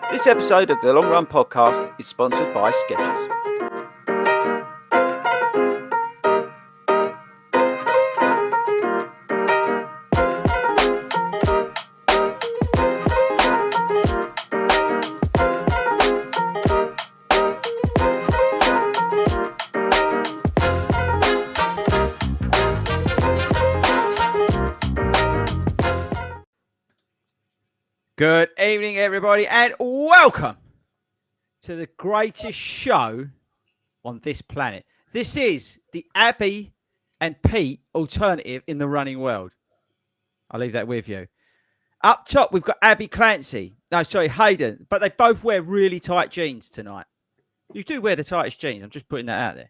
This episode of the Long Run Podcast is sponsored by Skechers. Good evening, everybody, and welcome to the greatest show on this planet. This is the Abby and Pete alternative in the running world. I'll leave that with you. Up top, we've got Abby Clancy. No, sorry, Hayden. But they both wear really tight jeans tonight. You do wear the tightest jeans. I'm just putting that out there.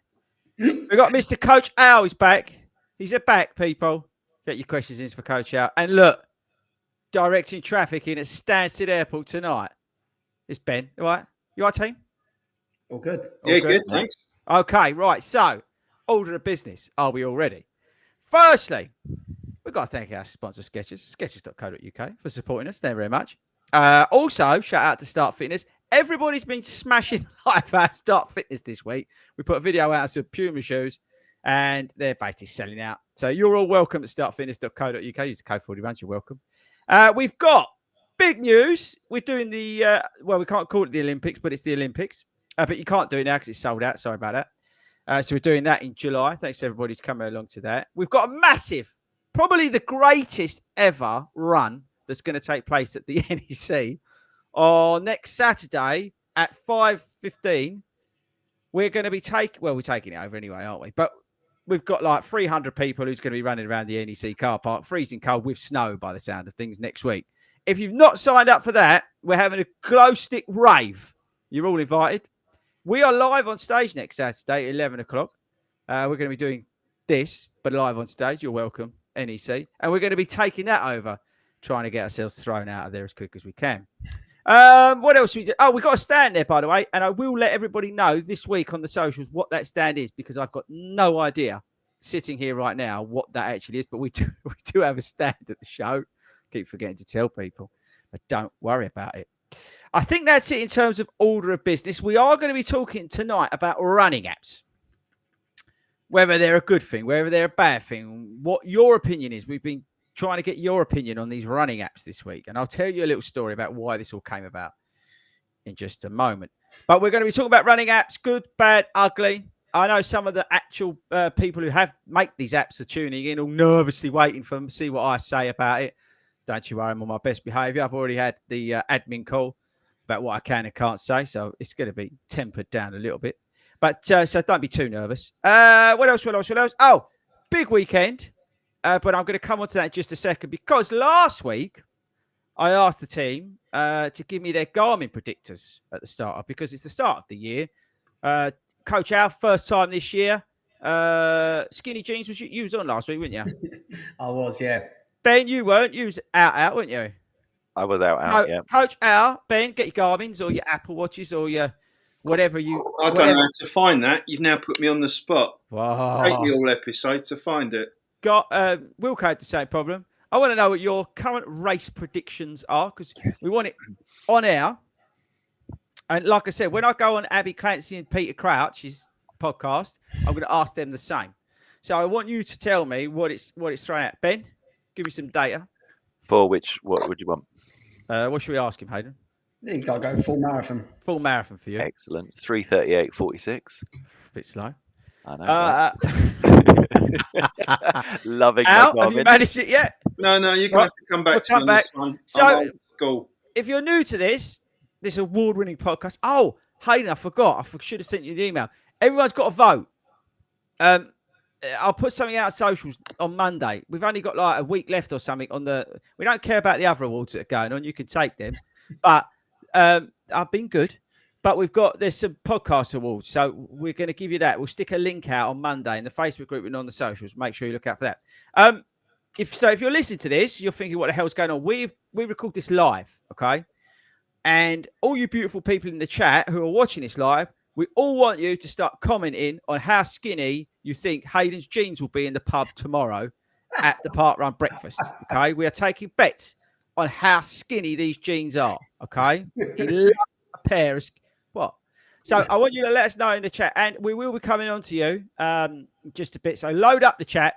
We've got Mr. Coach Al is back. He's back, people. Get your questions in for Coach Al. And look, directing traffic in at Stansted Airport tonight. It's Ben. All right? You all right, team? All good. All good, thanks. Okay, right. So, order of business. Are we all ready? Firstly, we've got to thank our sponsor, Skechers, skechers.co.uk, for supporting us. Thank you very much. Also, shout out to Start Fitness. Everybody's been smashing life at Start Fitness this week. We put a video out of some Puma shoes, and they're basically selling out. So, you're all welcome at startfitness.co.uk. Use the code FORDY, you're welcome. We've got big news. We're doing the, we can't call it the Olympics, but it's the Olympics. But you can't do it now because it's sold out. Sorry about that. So we're doing that in July. Thanks to everybody who's coming along to that. We've got a massive, probably the greatest ever run that's going to take place at the NEC on next Saturday at 5:15. We're going to be we're taking it over anyway, aren't we? But we've got like 300 people who's going to be running around the NEC car park, freezing cold with snow by the sound of things next week. If you've not signed up for that, we're having a glow stick rave. You're all invited. We are live on stage next Saturday at 11 o'clock. We're going to be doing this, but live on stage. You're welcome, NEC. And we're going to be taking that over, trying to get ourselves thrown out of there as quick as we can. What else we do? Oh, we've got a stand there, by the way. And I will let everybody know this week on the socials what that stand is, because I've got no idea sitting here right now what that actually is. But we do have a stand at the show. Keep forgetting to tell people, but don't worry about it. I think that's it in terms of order of business. We are going to be talking tonight about running apps, whether they're a good thing, whether they're a bad thing, what your opinion is. We've been trying to get your opinion on these running apps this week. And I'll tell you a little story about why this all came about in just a moment. But we're going to be talking about running apps, good, bad, ugly. I know some of the actual people who make these apps are tuning in, all nervously waiting for them to see what I say about it. Don't you worry, I'm on my best behavior. I've already had the admin call about what I can and can't say. So it's going to be tempered down a little bit. But so don't be too nervous. What else? Oh, big weekend. But I'm going to come on to that in just a second, because last week I asked the team to give me their Garmin predictors at the start, because it's the start of the year. Coach Al, first time this year. Skinny jeans, you was on last week, weren't you? I was, yeah. Ben, you weren't. You was out, weren't you? I was out, yeah. Coach Al, Ben, get your Garmins or your Apple Watches or your whatever you... I don't know how to find that. You've now put me on the spot. Wow. Take me all episode to find it. Wilco had the same problem. I want to know what your current race predictions are, because we want it on air. And like I said, when I go on Abby Clancy and Peter Crouch's podcast, I'm going to ask them the same. So I want you to tell me what it's thrown at. Ben, give me some data. For which, what would you want? What should we ask him, Hayden? You got to go full marathon. Full marathon for you. Excellent. 3:38:46. Bit slow. I know. Loving Al, have you managed it yet? No, you're going to have to come back to this one. So, school. If you're new to this award-winning podcast, Hayden, I forgot. I should have sent you the email. Everyone's got to vote. I'll put something out on socials on Monday. We've only got like a week left or something we don't care about the other awards that are going on. You can take them. But I've been good. But there's some podcast awards. So we're going to give you that. We'll stick a link out on Monday in the Facebook group and on the socials. Make sure you look out for that. If you're listening to this, you're thinking, what the hell's going on? We record this live, okay? And all you beautiful people in the chat who are watching this live, we all want you to start commenting on how skinny you think Hayden's jeans will be in the pub tomorrow at the parkrun breakfast. Okay, we are taking bets on how skinny these jeans are. Okay, he loves a pair of what? So I want you to let us know in the chat, and we will be coming on to you just a bit. So load up the chat,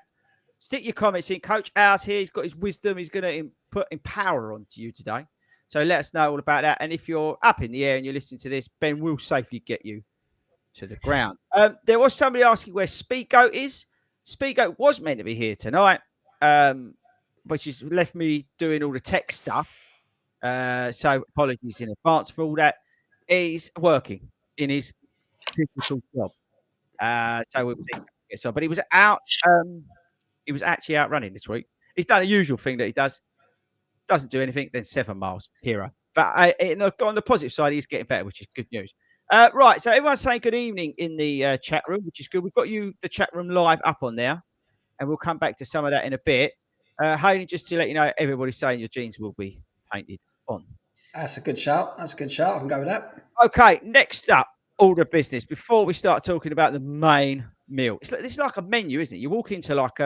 stick your comments in. Coach Al's here. He's got his wisdom. He's going to put empower onto you today. So let us know all about that. And if you're up in the air and you're listening to this, Ben will safely get you to the ground. There was somebody asking where Speedgoat is. Speedgoat was meant to be here tonight, but she's left me doing all the tech stuff. So apologies in advance for all that. He's working in his physical job. So we'll see. So, but he was out. He was actually out running this week. He's done a usual thing that he does. Doesn't do anything, then 7 miles. Hero. But on the positive side, he's getting better, which is good news. Right. So everyone's saying good evening in the chat room, which is good. We've got the chat room live up on there, and we'll come back to some of that in a bit. Hayden, just to let you know, everybody's saying your jeans will be painted on. That's a good shout. I can go with that. Okay. Next up, order of business. Before we start talking about the main meal, it's like a menu, isn't it? You walk into like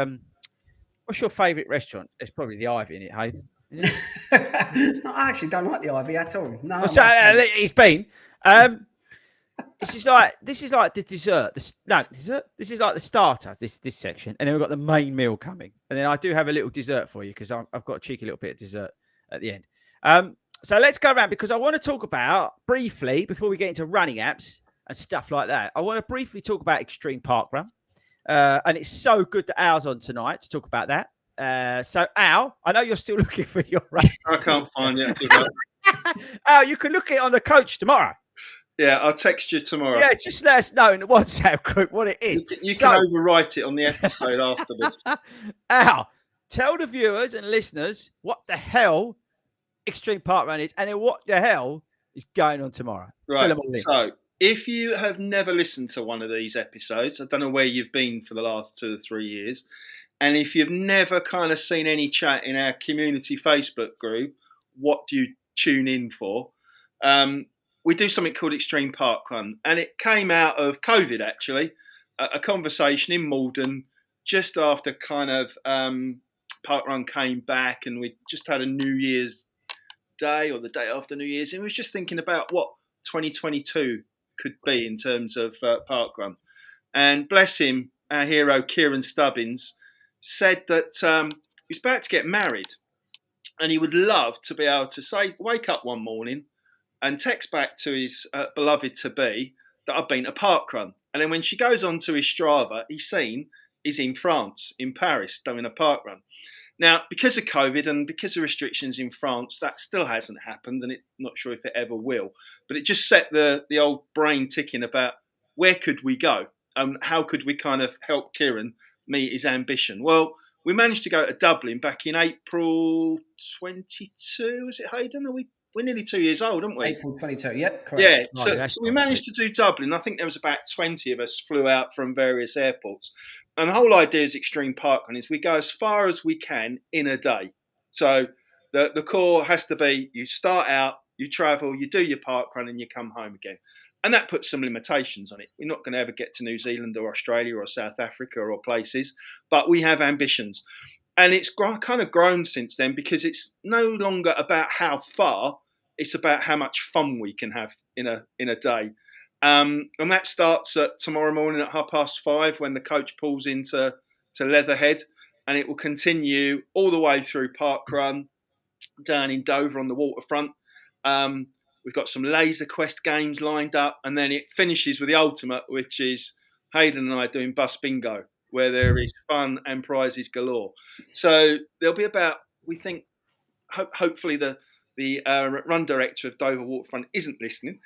what's your favourite restaurant? It's probably the Ivy in it, Hayden. I actually don't like the Ivy at all. No, it's been. This is like the dessert. Dessert. This is like the starter. This section, and then we've got the main meal coming, and then I do have a little dessert for you because I've got a cheeky little bit of dessert at the end. So let's go around because I want to talk about briefly before we get into running apps and stuff like that. I want to briefly talk about Extreme Parkrun, and it's so good that Al's on tonight to talk about that. So Al, I know you're still looking for your race. I can't find it. Al, you can look at it on the coach tomorrow. Yeah, I'll text you tomorrow. Yeah, just let us know in the WhatsApp group what it is. You can overwrite it on the episode afterwards. Al, tell the viewers and listeners what the hell Extreme Parkrun is and then what the hell is going on tomorrow. Right, so if you have never listened to one of these episodes, I don't know where you've been for the last 2 or 3 years, and if you've never kind of seen any chat in our community Facebook group, what do you tune in for? We do something called Extreme Parkrun, and it came out of COVID, actually, a conversation in Malden just after kind of Parkrun came back, and we just had a New Year's Day or the day after New Year's, and we was just thinking about what 2022 could be in terms of Parkrun. And bless him, our hero, Kieran Stubbins, said that he was about to get married, and he would love to be able to wake up one morning and text back to his beloved-to-be that I've been to Parkrun. And then when she goes on to his Strava, he's in France, in Paris, doing a Parkrun. Now, because of COVID and because of restrictions in France, that still hasn't happened, and I'm not sure if it ever will. But it just set the old brain ticking about where could we go? How could we kind of help Kieran meet his ambition? Well, we managed to go to Dublin back in April 22, was it, Hayden? We're nearly 2 years old, aren't we? April 22, yep, correct. Yeah, so we managed to do Dublin. I think there was about 20 of us flew out from various airports. And the whole idea is Extreme Parkrun is we go as far as we can in a day. So the core has to be you start out, you travel, you do your parkrun, and you come home again. And that puts some limitations on it. We're not going to ever get to New Zealand or Australia or South Africa or places, but we have ambitions. And it's kind of grown since then because it's no longer about how far, it's about how much fun we can have in a day. And that starts tomorrow morning at 5:30 when the coach pulls into Leatherhead, and it will continue all the way through Parkrun down in Dover on the waterfront. We've got some Laser Quest games lined up, and then it finishes with the ultimate, which is Hayden and I doing bus bingo, where there is fun and prizes galore. So there'll be about, we think, hopefully the run director of Dover Waterfront isn't listening.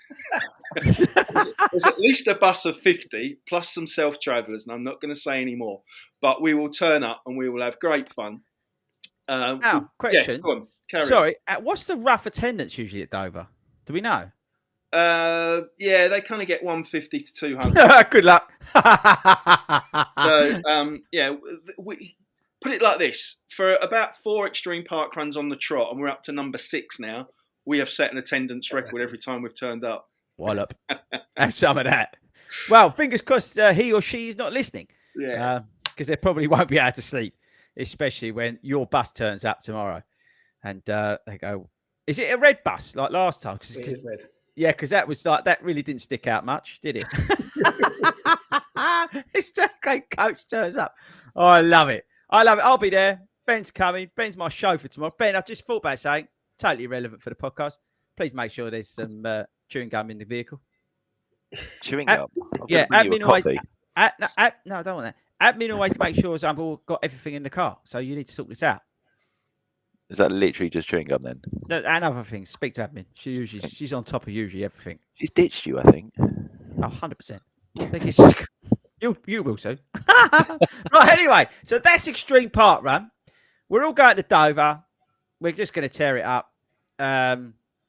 There's at least a bus of 50 plus some self-travellers, and I'm not going to say any more. But we will turn up and we will have great fun. Question. Yes, go on, carry Sorry, what's the rough attendance usually at Dover? Do we know? Yeah, they kind of get 150 to 200. Good luck. So, we put it like this. For about 4 Extreme Parkruns on the trot, and we're up to number 6 now, we have set an attendance record every time we've turned up. Wallop. Have some of that. Well, fingers crossed he or she is not listening. Yeah. Because they probably won't be able to sleep, especially when your bus turns up tomorrow. And they go, "Is it a red bus like last time?" It is red. Yeah, because that was like that really didn't stick out much, did it? It's just a great coach turns up. Oh, I love it. I love it. I'll be there. Ben's coming. Ben's my chauffeur tomorrow. Ben, I've just thought about saying, totally irrelevant for the podcast. Please make sure there's some chewing gum in the vehicle. Chewing gum. Yeah, admin always. Coffee. No, I don't want that. Admin always make sure I've all got everything in the car. So you need to sort this out. Is that literally just chewing gum then? No, and other things. Speak to admin. She's on top of usually everything. She's ditched you, I think. Oh, 100%. I think it's you will soon. Right, anyway, so that's Extreme Park Run. We're all going to Dover. We're just going to tear it up.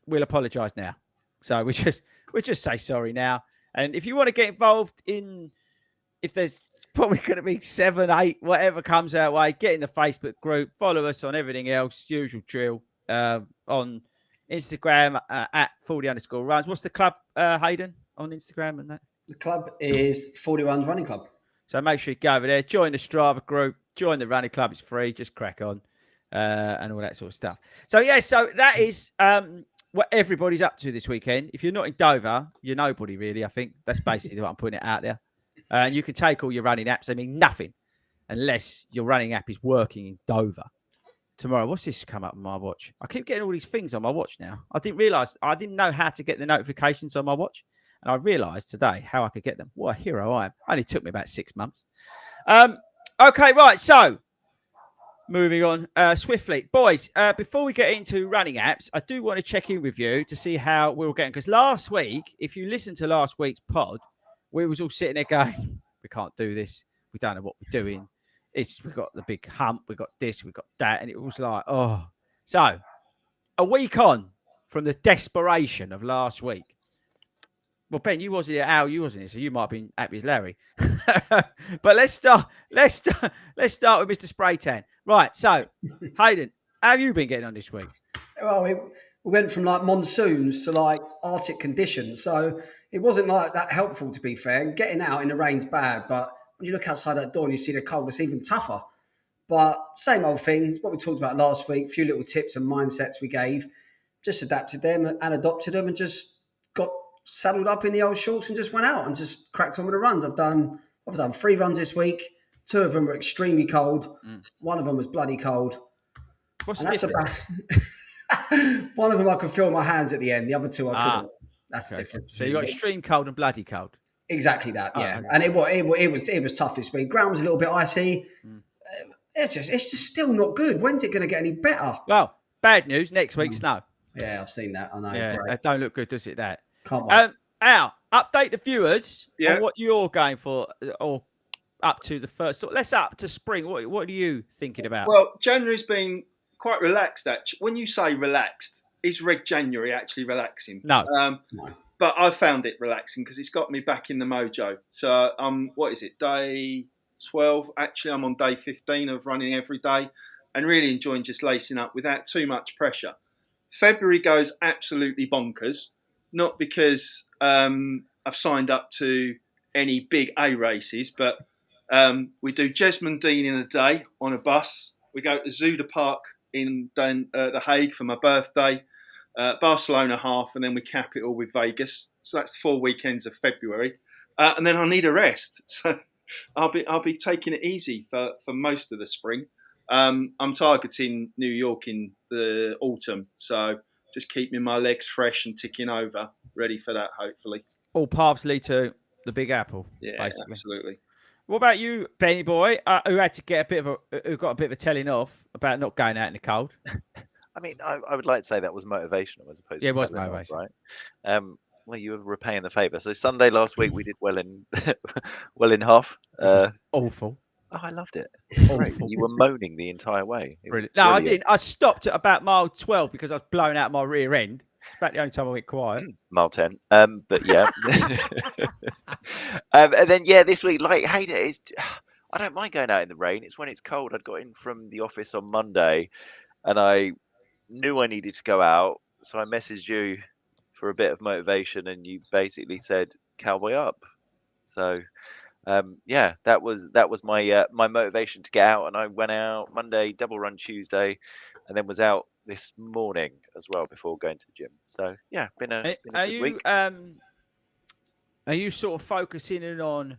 We'll apologise now. So we just say sorry now. And if you want to get involved in, if there's probably going to be 7, 8, whatever comes our way, get in the Facebook group, follow us on everything else, usual drill, on Instagram at @FORDY_runs. What's the club, Hayden, on Instagram and that? The club is 40 Runs Running Club. So make sure you go over there, join the Strava group, join the running club. It's free. Just crack on and all that sort of stuff. So, yeah, so that is what everybody's up to this weekend. If you're not in Dover, you're nobody, really, I think. That's basically what I'm putting it out there. And you can take all your running apps. They mean nothing unless your running app is working in Dover. Tomorrow, what's this come up on my watch? I keep getting all these things on my watch now. I didn't know how to get the notifications on my watch. And I realised today how I could get them. What a hero I am. Only took me about 6 months. Okay, right. So, moving on swiftly. Boys, before we get into running apps, I do want to check in with you to see how we're all getting. Because last week, if you listened to last week's pod, we was all sitting there going, we can't do this. We don't know what we're doing. We've got the big hump. We've got this. We've got that. And it was like, oh. So, a week on from the desperation of last week. Well, Ben, you wasn't here. Al, you wasn't here, so you might have been happy as Larry. But let's start with Mr. Spray Tan. Right. So, Hayden, how have you been getting on this week? Well, we went from like monsoons to like Arctic conditions, so it wasn't like that helpful, to be fair. Getting out in the rain's bad, but when you look outside that door and you see the cold, it's even tougher. But same old things, what we talked about last week, a few little tips and mindsets we gave, just adapted them and adopted them and just got saddled up in the old shorts and just went out and just cracked on with the runs. I've done 3 runs this week. 2 of them were extremely cold. One of them was bloody cold. What's and the that's difference? about one of them I could feel my hands at the end. The other 2 I couldn't. That's the Okay. difference. So you got extreme cold and bloody cold. Exactly that, yeah. okay. And it was tough this week. Ground was a little bit icy. It's just still not good. When's it going to get any better? Well, bad news. Next week, snow. Yeah, I've seen that. I know. Yeah, Great. that don't look good, does it? That. Can't wait. Al, update the viewers Yeah. on what you're going for, or up to the first. So let's up to spring. What are you thinking about? Well, January's been quite relaxed, actually. When you say relaxed, is Red January actually relaxing? No. No. But I found it relaxing because it's got me back in the mojo. So, what is it, day 12? Actually, I'm on day 15 of running every day and really enjoying just lacing up without too much pressure. February goes absolutely bonkers, not because I've signed up to any big A races, but we do Jesmond-Dean in a day on a bus. We go to Zuida Park in The Hague for my birthday, Barcelona half, and then we cap it all with Vegas. So that's 4 weekends of February. And then I need a rest. So I'll be taking it easy for most of the spring. I'm targeting New York in the autumn. So just keeping my legs fresh and ticking over, ready for that, hopefully. All paths lead to the Big Apple. Yeah, basically. absolutely. What about you, Benny boy, who had to get who got a bit of a telling off about not going out in the cold? I mean, I would like to say that was motivational as opposed to Yeah, it was telling off, motivational. right? Well, you were repaying the favour. So Sunday last week we did well in half. Awful. Oh, I loved it. Awful. You were moaning the entire way. It was Brilliant. No, I brilliant. didn't. I stopped at about mile 12 because I was blowing out my rear end. It's about the only time I went quiet. Mile 10. But yeah. And then this week, like, hey, I don't mind going out in the rain. It's when it's cold. I'd got in from the office on Monday and I knew I needed to go out. So I messaged you for a bit of motivation and you basically said, cowboy up. So that was my my motivation to get out, and I went out Monday, double run Tuesday, and then was out this morning as well before going to the gym. So yeah, been a Are good you week. are you sort of focusing in on?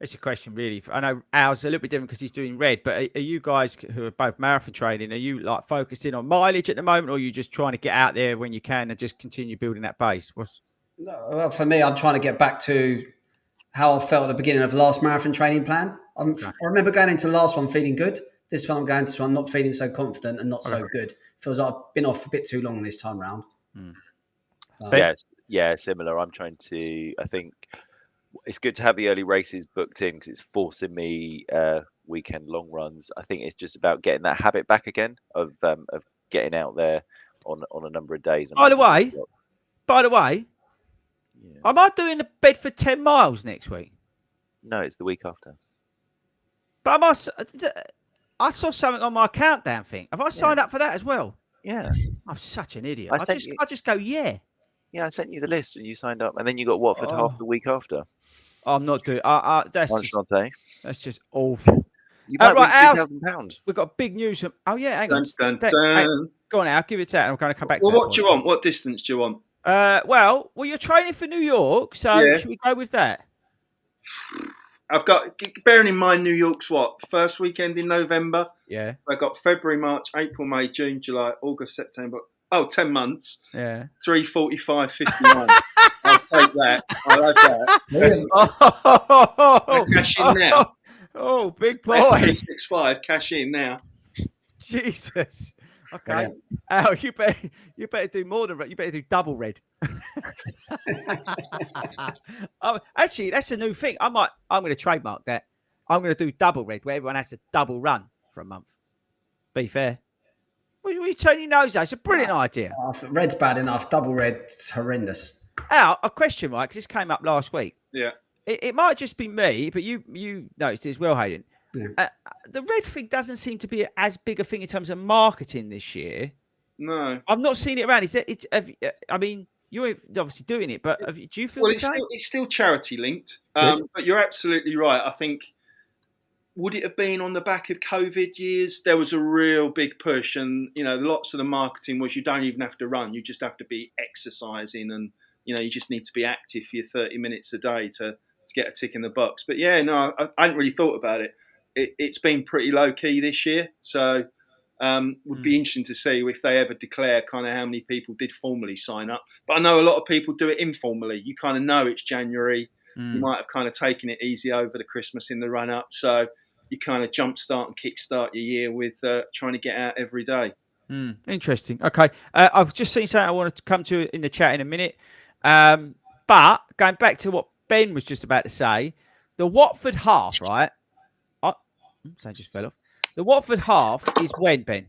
It's a question, really. I know Al's a little bit different because he's doing red, but are you guys who are both marathon training? Are you like focusing on mileage at the moment, or are you just trying to get out there when you can and just continue building that base? No, well, for me, I'm trying to get back to how I felt at the beginning of the last marathon training plan. I remember going into the last one feeling good. This one I'm going to, I'm not feeling so confident and not so good. Feels like I've been off a bit too long this time round. Yeah, similar. I'm trying to. I think it's good to have the early races booked in because it's forcing me weekend long runs. I think it's just about getting that habit back again of getting out there on a number of days. By the way, yeah. am I doing the Bedford 10 miles next week? No, it's the week after. But I saw something on my countdown thing. Have I signed up for that as well? Yeah. I'm such an idiot. I I just go, yeah. Yeah, I sent you the list and you signed up, and then you got Watford half the week after. I'm not doing. That's just awful. You might win right, £2,000. We've got big news. Oh yeah, hang on. Dun, Hey, go on, Al. Give it to that. I'm going to come back to that. What do you want? What distance do you want? Well, you're training for New York, so should we go with that? I've got, bearing in mind New York's first weekend in November. Yeah. I've got February, March, April, May, June, July, August, September. 10 months. Yeah. 3:45:51. I'll take that. I love that. Cash in now. Oh, big boy. 365. Cash in now. Jesus. Okay. Al, you better do more than red. You better do double red. Actually, that's a new thing. I'm going to trademark that. I'm going to do double red, where everyone has to double run for a month. Be fair. What are you turning your nose at? It's a brilliant idea. Red's bad enough. Double red's horrendous. Al, a question, right? Because this came up last week. Yeah. It might just be me, but you noticed it as well, Hayden. Yeah. The red thing doesn't seem to be as big a thing in terms of marketing this year. No. I've not seen it around. I mean, you're obviously doing it, but do you feel the same? It's still charity linked. But you're absolutely right. I think, would it have been on the back of COVID years? There was a real big push, and lots of the marketing was you don't even have to run; you just have to be exercising, and you just need to be active for your 30 minutes a day to get a tick in the box. But yeah, no, I hadn't really thought about it. It's been pretty low key this year, so would be interesting to see if they ever declare kind of how many people did formally sign up. But I know a lot of people do it informally. You kind of know it's January. You might have kind of taken it easy over the Christmas in the run up, so you kind of jumpstart and kickstart your year with trying to get out every day. Interesting. Okay. I've just seen something I wanted to come to in the chat in a minute. But going back to what Ben was just about to say, the Watford half, right? So I just fell off. The Watford half is when, Ben?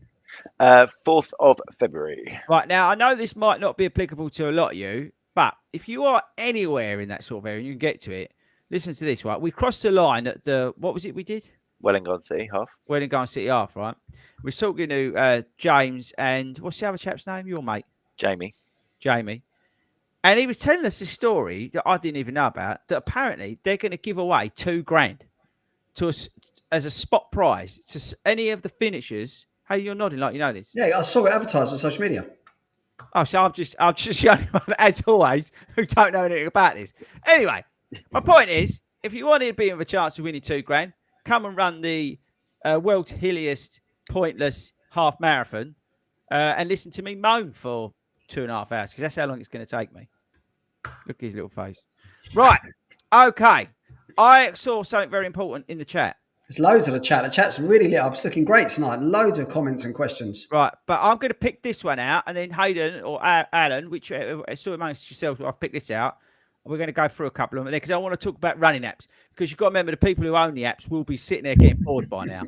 4th of February. Right. Now, I know this might not be applicable to a lot of you, but if you are anywhere in that sort of area and you can get to it, listen to this, right? We crossed the line at what was it we did? Wellingham City half. Wellingham City half, right? We're talking to James and what's the other chap's name? Your mate? Jamie. And he was telling us this story that I didn't even know about, that apparently they're going to give away $2,000 to us as a spot prize to any of the finishers. Hey, you're nodding like you know this. Yeah, I saw it advertised on social media. Oh, so I'm just the only one, as always, who don't know anything about this. Anyway, my point is, if you wanted a bit of a chance to winning $2,000, come and run the world's hilliest, pointless half marathon and listen to me moan for 2.5 hours, because that's how long it's going to take me. Look at his little face. Right. Okay. I saw something very important in the chat. There's loads of the chat. The chat's really lit up. It's looking great tonight. Loads of comments and questions. Right. But I'm going to pick this one out, and then Hayden or Alan, which sort amongst yourselves, I've picked this out. We're going to go through a couple of them because I want to talk about running apps, because you've got to remember the people who own the apps will be sitting there getting bored by now,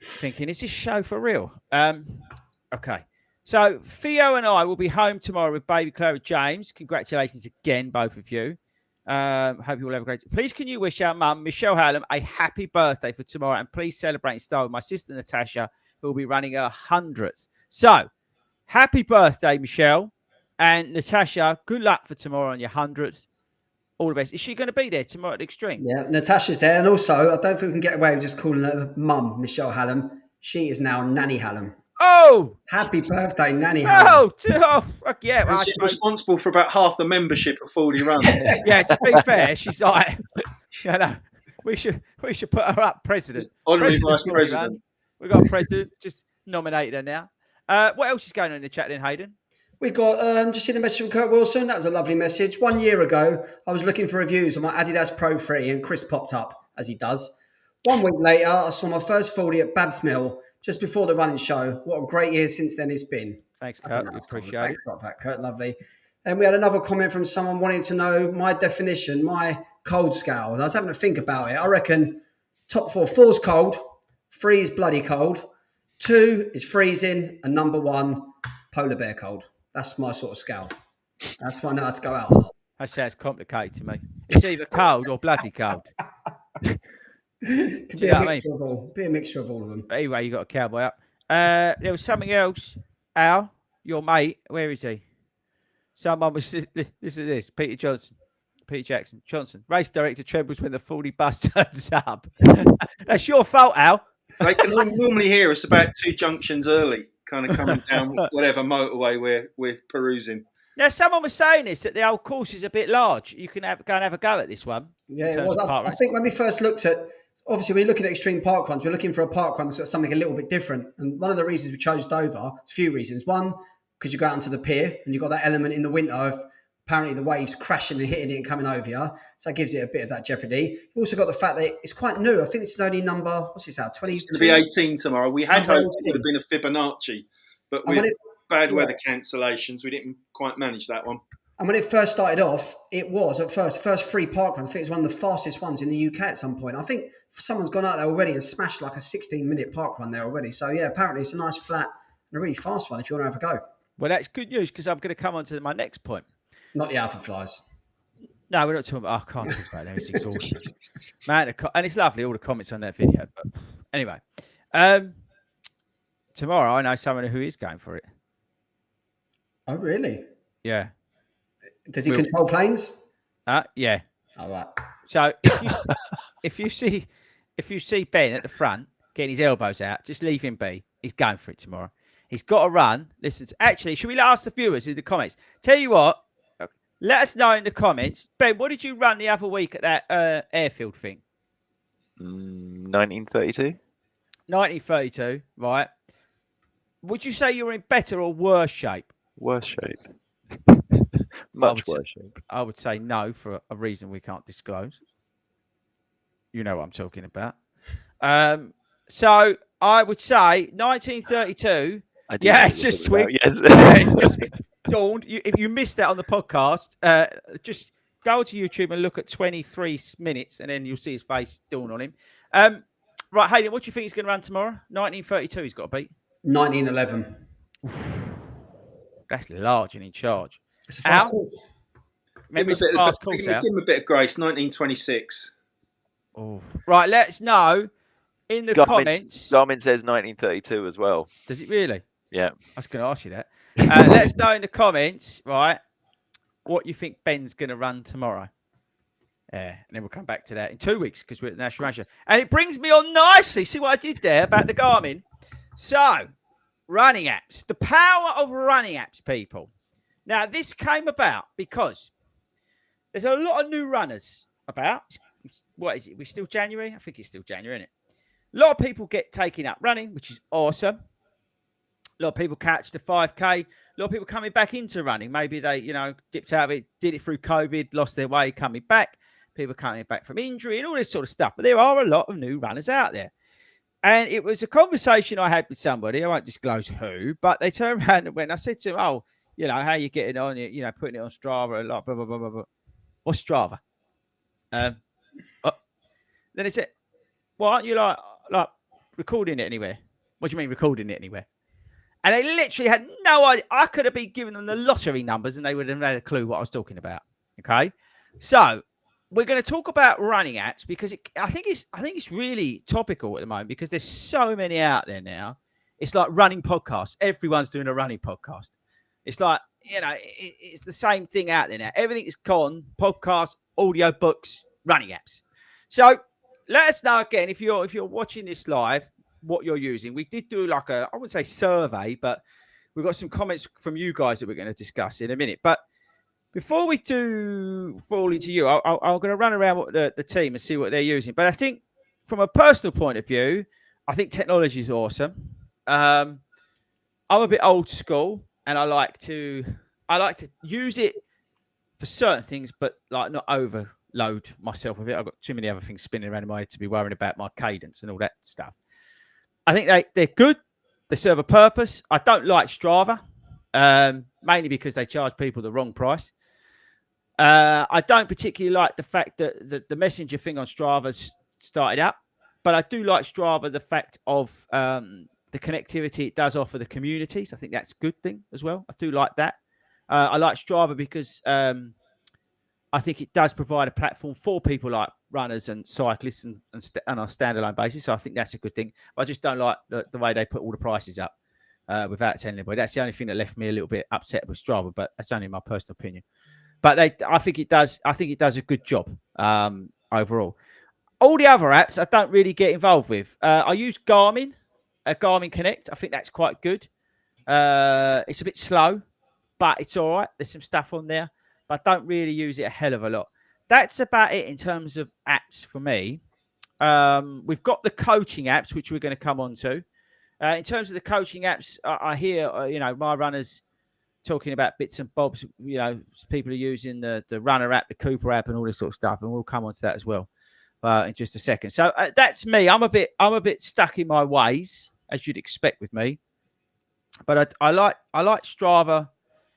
thinking, is this show for real? Okay. So Theo and I will be home tomorrow with baby Chloe James. Congratulations again, both of you. Hope you all have a great day. Please can you wish our mum, Michelle Hallam, a happy birthday for tomorrow, and please celebrate in style with my sister Natasha, who will be running her 100th. So happy birthday, Michelle. And Natasha, good luck for tomorrow on your 100th. All the best. Is she going to be there tomorrow at the Extreme? Yeah, Natasha's there. And also, I don't think we can get away with just calling her mum, Michelle Hallam. She is now Nanny Hallam. Oh, Happy birthday, Nanny. fuck yeah. Well, And I she's suppose- responsible for about half the membership of FORDY runs. yeah, to be fair, she's like, you know, we should put her up president. Honorary Vice Fordy President. Runs. We've got a president, just nominated her now. What else is going on in the chat then, Hayden? We got just see the message from Kurt Wilson. That was a lovely message. 1 year ago, I was looking for reviews on my Adidas Pro 3 and Chris popped up, as he does. 1 week later, I saw my first 40 at Babs Mill just before the running show. What a great year since then it's been. Thanks, I think Kurt. that We was cool. appreciate it. Thanks a lot for that, Kurt. Lovely. And we had another comment from someone wanting to know my definition, my cold scale. And I was having to think about it. I reckon top 4's cold, 3 is bloody cold, 2 is freezing, and number 1, polar bear cold. That's my sort of scale. That's why I know how to go out. That sounds complicated to me. It's either cold or bloody cold. Could Do be you know a what I mixture of all. Be a mixture of all of them. But anyway, you got a cowboy up. There was something else. Al, your mate, where is he? Someone was this. Peter Jackson Johnson, race director, trembles when the 40 bus turns up. That's your fault, Al. They can normally hear us about 2 junctions early, kind of coming down whatever motorway we're perusing. Now, someone was saying this, that the old course is a bit large. You can go and have a go at this one. Yeah, it was. I think when we first looked at, obviously, we're looking at extreme park runs. We're looking for a park run that's got something a little bit different. And one of the reasons we chose Dover, a few reasons. One, because you go out onto the pier and you've got that element in the winter of apparently the waves crashing and hitting it and coming over you. So that gives it a bit of that jeopardy. You've also got the fact that it's quite new. I think this is only number, what's this out? 20. It's going to be 18 tomorrow. We had hoped it would have been a Fibonacci, but with bad weather cancellations, we didn't quite manage that one. And when it first started off, it was at first free park run. I think it was one of the fastest ones in the UK at some point. I think someone's gone out there already and smashed like a 16-minute park run there already. So yeah, apparently it's a nice flat and a really fast one if you want to have a go. Well, that's good news because I'm going to come on to my next point. Not the alpha flies. No, we're not talking about. I can't talk about that. It's exhausting, man. And it's lovely all the comments on that video. But anyway, tomorrow I know someone who is going for it. Oh really? Yeah. Does he control planes? Yeah. All right. So if you see Ben at the front getting his elbows out, just leave him be. He's going for it tomorrow. He's got to run. Listen, actually, should we ask the viewers in the comments? Tell you what, let us know in the comments. Ben, what did you run the other week at that airfield thing? 1932. 1932, right? Would you say you're in better or worse shape? Worse shape. Much worse shape. I would say no for a reason we can't disclose. You know what I'm talking about. So I would say 1932. Yeah, it's just twigged. Yes. It just dawned. If you missed that on the podcast, just go to YouTube and look at 23 minutes, and then you'll see his face dawn on him. Right, Hayden, what do you think he's going to run tomorrow? 1932 he's got to beat. 1911. That's large and in charge. It's a fast course. Maybe it's a fast course out. Give him a bit of grace. 1926. Oh. Right, let us know in the comments. Garmin says 1932 as well. Does it really? Yeah. I was going to ask you that. Let us know in the comments, right, what you think Ben's going to run tomorrow. Yeah, and then we'll come back to that in 2 weeks because we're at the National Run Show. And it brings me on nicely. See what I did there about the Garmin? So, running apps. The power of running apps, people. Now, this came about because there's a lot of new runners about. What is it? We're still January? I think it's still January, isn't it? A lot of people get taken up running, which is awesome. A lot of people catch the 5K. A lot of people coming back into running. Maybe they, dipped out of it, did it through COVID, lost their way, coming back. People coming back from injury and all this sort of stuff. But there are a lot of new runners out there. And it was a conversation I had with somebody. I won't disclose who, but they turned around and went, I said to them, how are you getting on? Putting it on Strava a lot, blah, blah, blah, blah, blah. What's Strava? Then they said, well, aren't you like recording it anywhere? What do you mean recording it anywhere? And they literally had no idea. I could have been giving them the lottery numbers and they would have had a clue what I was talking about. Okay. So we're going to talk about running apps because I think it's really topical at the moment because there's so many out there now. It's like running podcasts. Everyone's doing a running podcast. It's like, it's the same thing out there now. Everything is gone. Podcasts, audio books, running apps. So let us know again if you're watching this live. what you're using. We did do like I wouldn't say survey, but we've got some comments from you guys that we're going to discuss in a minute. But before we do fall into you, I'm going to run around what the team and see what they're using. But I think from a personal point of view, I think technology is awesome. I'm a bit old school, and I like to use it for certain things, but like not overload myself with it. I've got too many other things spinning around in my head to be worrying about my cadence and all that stuff. I think they're good. They serve a purpose. I don't like Strava, mainly because they charge people the wrong price. I don't particularly like the fact that the messenger thing on Strava's started up, but I do like Strava, the fact of the connectivity it does offer the communities. I think that's a good thing as well. I do like that. I like Strava because I think it does provide a platform for people like runners and cyclists and on a standalone basis. So I think that's a good thing. But I just don't like the way they put all the prices up without telling anybody. That's the only thing that left me a little bit upset with Strava, but that's only my personal opinion. But I think it does a good job overall. All the other apps I don't really get involved with. I use Garmin Connect. I think that's quite good. It's a bit slow, but it's all right. There's some stuff on there, but I don't really use it a hell of a lot. That's about it in terms of apps for me. We've got the coaching apps, which we're going to come on to. In terms of the coaching apps, I hear, my runners talking about bits and bobs. People are using the Runner app, the Cooper app, and all this sort of stuff, and we'll come on to that as well in just a second. So that's me. I'm a bit stuck in my ways, as you'd expect with me. But I like Strava,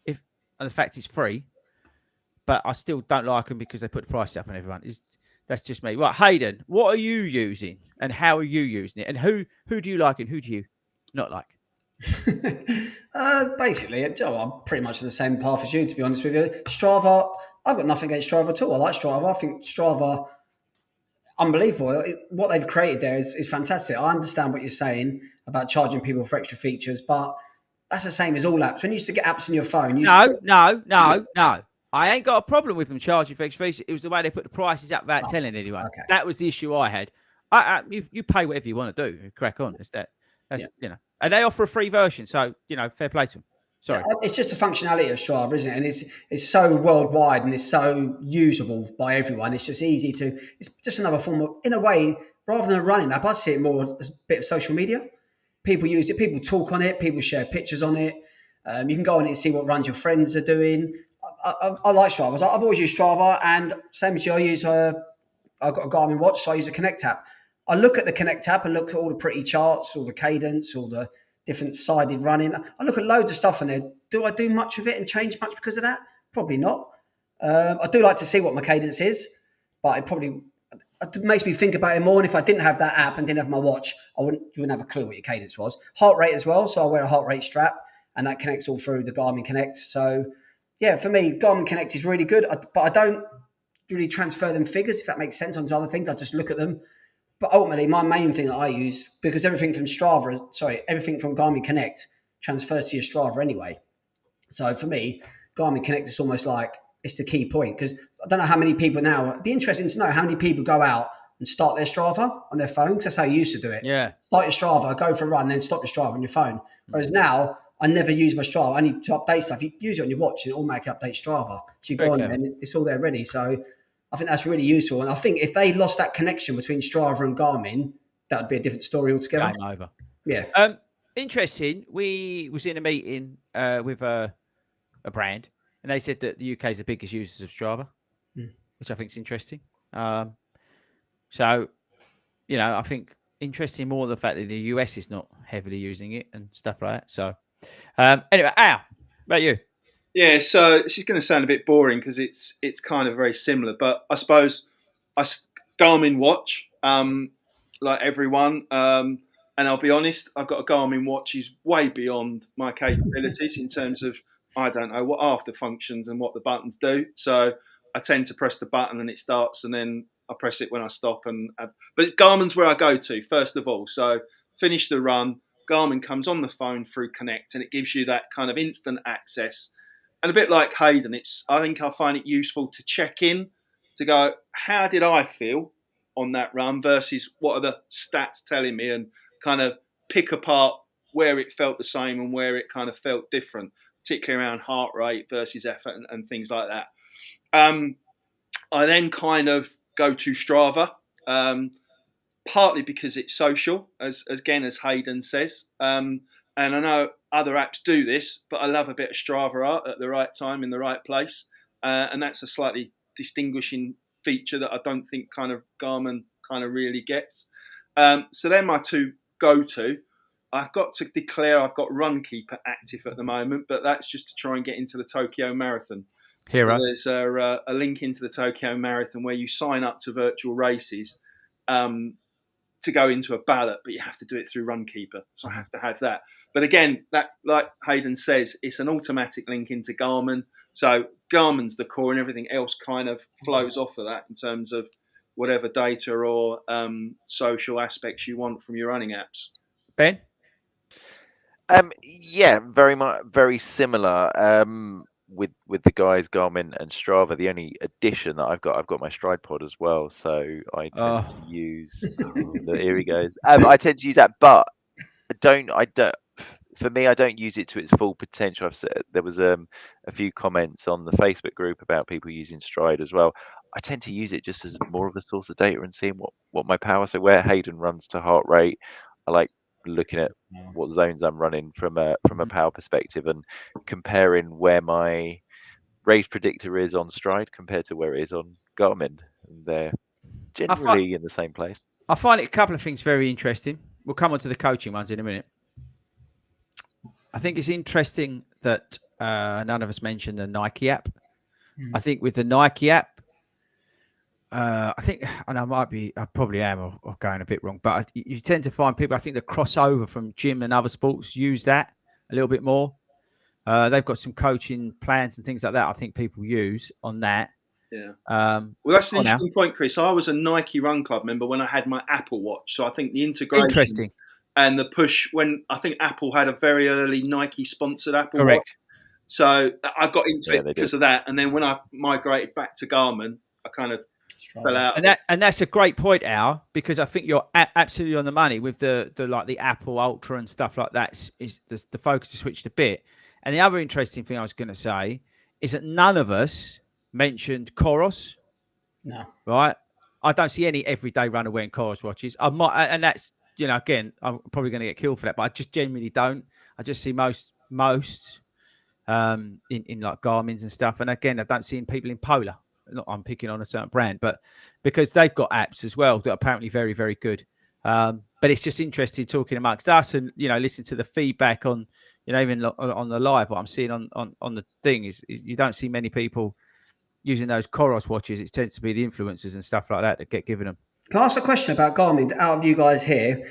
and the fact it's free. But I still don't like them because they put the price up on everyone. That's just me. Right, Hayden, what are you using, and how are you using it, and who do you like and who do you not like? Basically, Joe, I'm pretty much on the same path as you, to be honest with you. Strava, I've got nothing against Strava at all. I like Strava. I think Strava, unbelievable. What they've created there is fantastic. I understand what you're saying about charging people for extra features, but that's the same as all apps. When you used to get apps on your phone, No. I ain't got a problem with them charging for extra features. It was the way they put the prices up without telling anyone. Okay. That was the issue I had. You pay whatever you want to do. Crack on. That's and they offer a free version, so fair play to them. Sorry, it's just a functionality of Strava, isn't it? And it's so worldwide and it's so usable by everyone. It's just easy to. It's just another form of, in a way, rather than a running app, I see it more as a bit of social media. People use it. People talk on it. People share pictures on it. You can go on it and see what runs your friends are doing. I like Strava. I've always used Strava, and same as you, I've got a Garmin watch, so I use a Connect app. I look at the Connect app and look at all the pretty charts, all the cadence, all the different sided running. I look at loads of stuff on there. Do I do much of it and change much because of that? Probably not. I do like to see what my cadence is, but it makes me think about it more. And if I didn't have that app and didn't have my watch, you wouldn't have a clue what your cadence was. Heart rate as well. So I wear a heart rate strap, and that connects all through the Garmin Connect. So yeah, for me, Garmin Connect is really good, but I don't really transfer them figures, if that makes sense, onto other things. I just look at them. But ultimately, my main thing that I use, because everything from Garmin Connect transfers to your Strava anyway. So for me, Garmin Connect is almost like it's the key point, because I don't know how many people now, it'd be interesting to know how many people go out and start their Strava on their phone, because that's how you used to do it. Yeah. Start your Strava, go for a run, then stop your Strava on your phone. Whereas now, I never use my Strava. I need to update stuff. You use it on your watch and it automatically updates Strava. So you go on there and it's all there ready. So I think that's really useful. And I think if they lost that connection between Strava and Garmin, that would be a different story altogether. Game over. Yeah. Interesting. We was in a meeting with a brand, and they said that the UK is the biggest users of Strava, which I think is interesting. So, I think interesting more the fact that the US is not heavily using it and stuff like that. So, anyway, Al, about you? Yeah, so this is going to sound a bit boring because it's kind of very similar, but I suppose Garmin watch, like everyone, and I'll be honest, I've got a Garmin watch is way beyond my capabilities in terms of I don't know what after functions and what the buttons do. So I tend to press the button and it starts, and then I press it when I stop. But Garmin's where I go to first of all. So finish the run, Garmin comes on the phone through Connect, and it gives you that kind of instant access. And a bit like Hayden, I think I find it useful to check in, to go, how did I feel on that run versus what are the stats telling me, and kind of pick apart where it felt the same and where it kind of felt different, particularly around heart rate versus effort and things like that. I then kind of go to Strava, partly because it's social, as Hayden says. And I know other apps do this, but I love a bit of Strava art at the right time in the right place. And that's a slightly distinguishing feature that I don't think kind of Garmin kind of really gets. So they're my two go-to. I've got to declare I've got Runkeeper active at the moment, but that's just to try and get into the Tokyo Marathon. Hero. So there's a link into the Tokyo Marathon where you sign up to virtual races to go into a ballot, but you have to do it through Runkeeper. So I have to have that. But again, that, like Hayden says, it's an automatic link into Garmin. So Garmin's the core and everything else kind of flows off of that in terms of whatever data or social aspects you want from your running apps. Ben? Yeah, very similar. With the guys Garmin and Strava, the only addition that I've got my Stride Pod as well, so I tend to use. Here he goes. I tend to use that, but I don't. For me, I don't use it to its full potential. I've said there was a few comments on the Facebook group about people using Stride as well. I tend to use it just as more of a source of data and seeing what my power. So where Hayden runs to heart rate, I like looking at what zones I'm running from a power perspective and comparing where my race predictor is on Stride compared to where it is on Garmin. And they're generally in the same place. I find it a couple of things very interesting. We'll come on to the coaching ones in a minute. I think it's interesting that none of us mentioned the Nike app. I think with the Nike app, I think, and I probably am or going a bit wrong, but you tend to find people, I think the crossover from gym and other sports use that a little bit more. They've got some coaching plans and things like that I think people use on that. Yeah. Well, that's an interesting point, Chris. I was a Nike Run Club member when I had my Apple Watch. So I think the integration and the push when I think Apple had a very early Nike sponsored Apple Watch. So I got into it because of that. And then when I migrated back to Garmin, I kind of fell out. And that's a great point, Al, because I think you're absolutely on the money with the Apple Ultra and stuff like that. Is the focus has switched a bit. And the other interesting thing I was going to say is that none of us mentioned Coros. No. Right? I don't see any everyday runner wearing Coros watches. I might, and that's, again, I'm probably going to get killed for that, but I just genuinely don't. I just see most in like Garmin's and stuff. And again, I don't see people in Polar. Not I'm picking on a certain brand, but because they've got apps as well that are apparently very, very good. But it's just interesting talking amongst us and, listen to the feedback on, even on the live, what I'm seeing on the thing is you don't see many people using those Coros watches. It tends to be the influencers and stuff like that get given them. Can I ask a question about Garmin out of you guys here?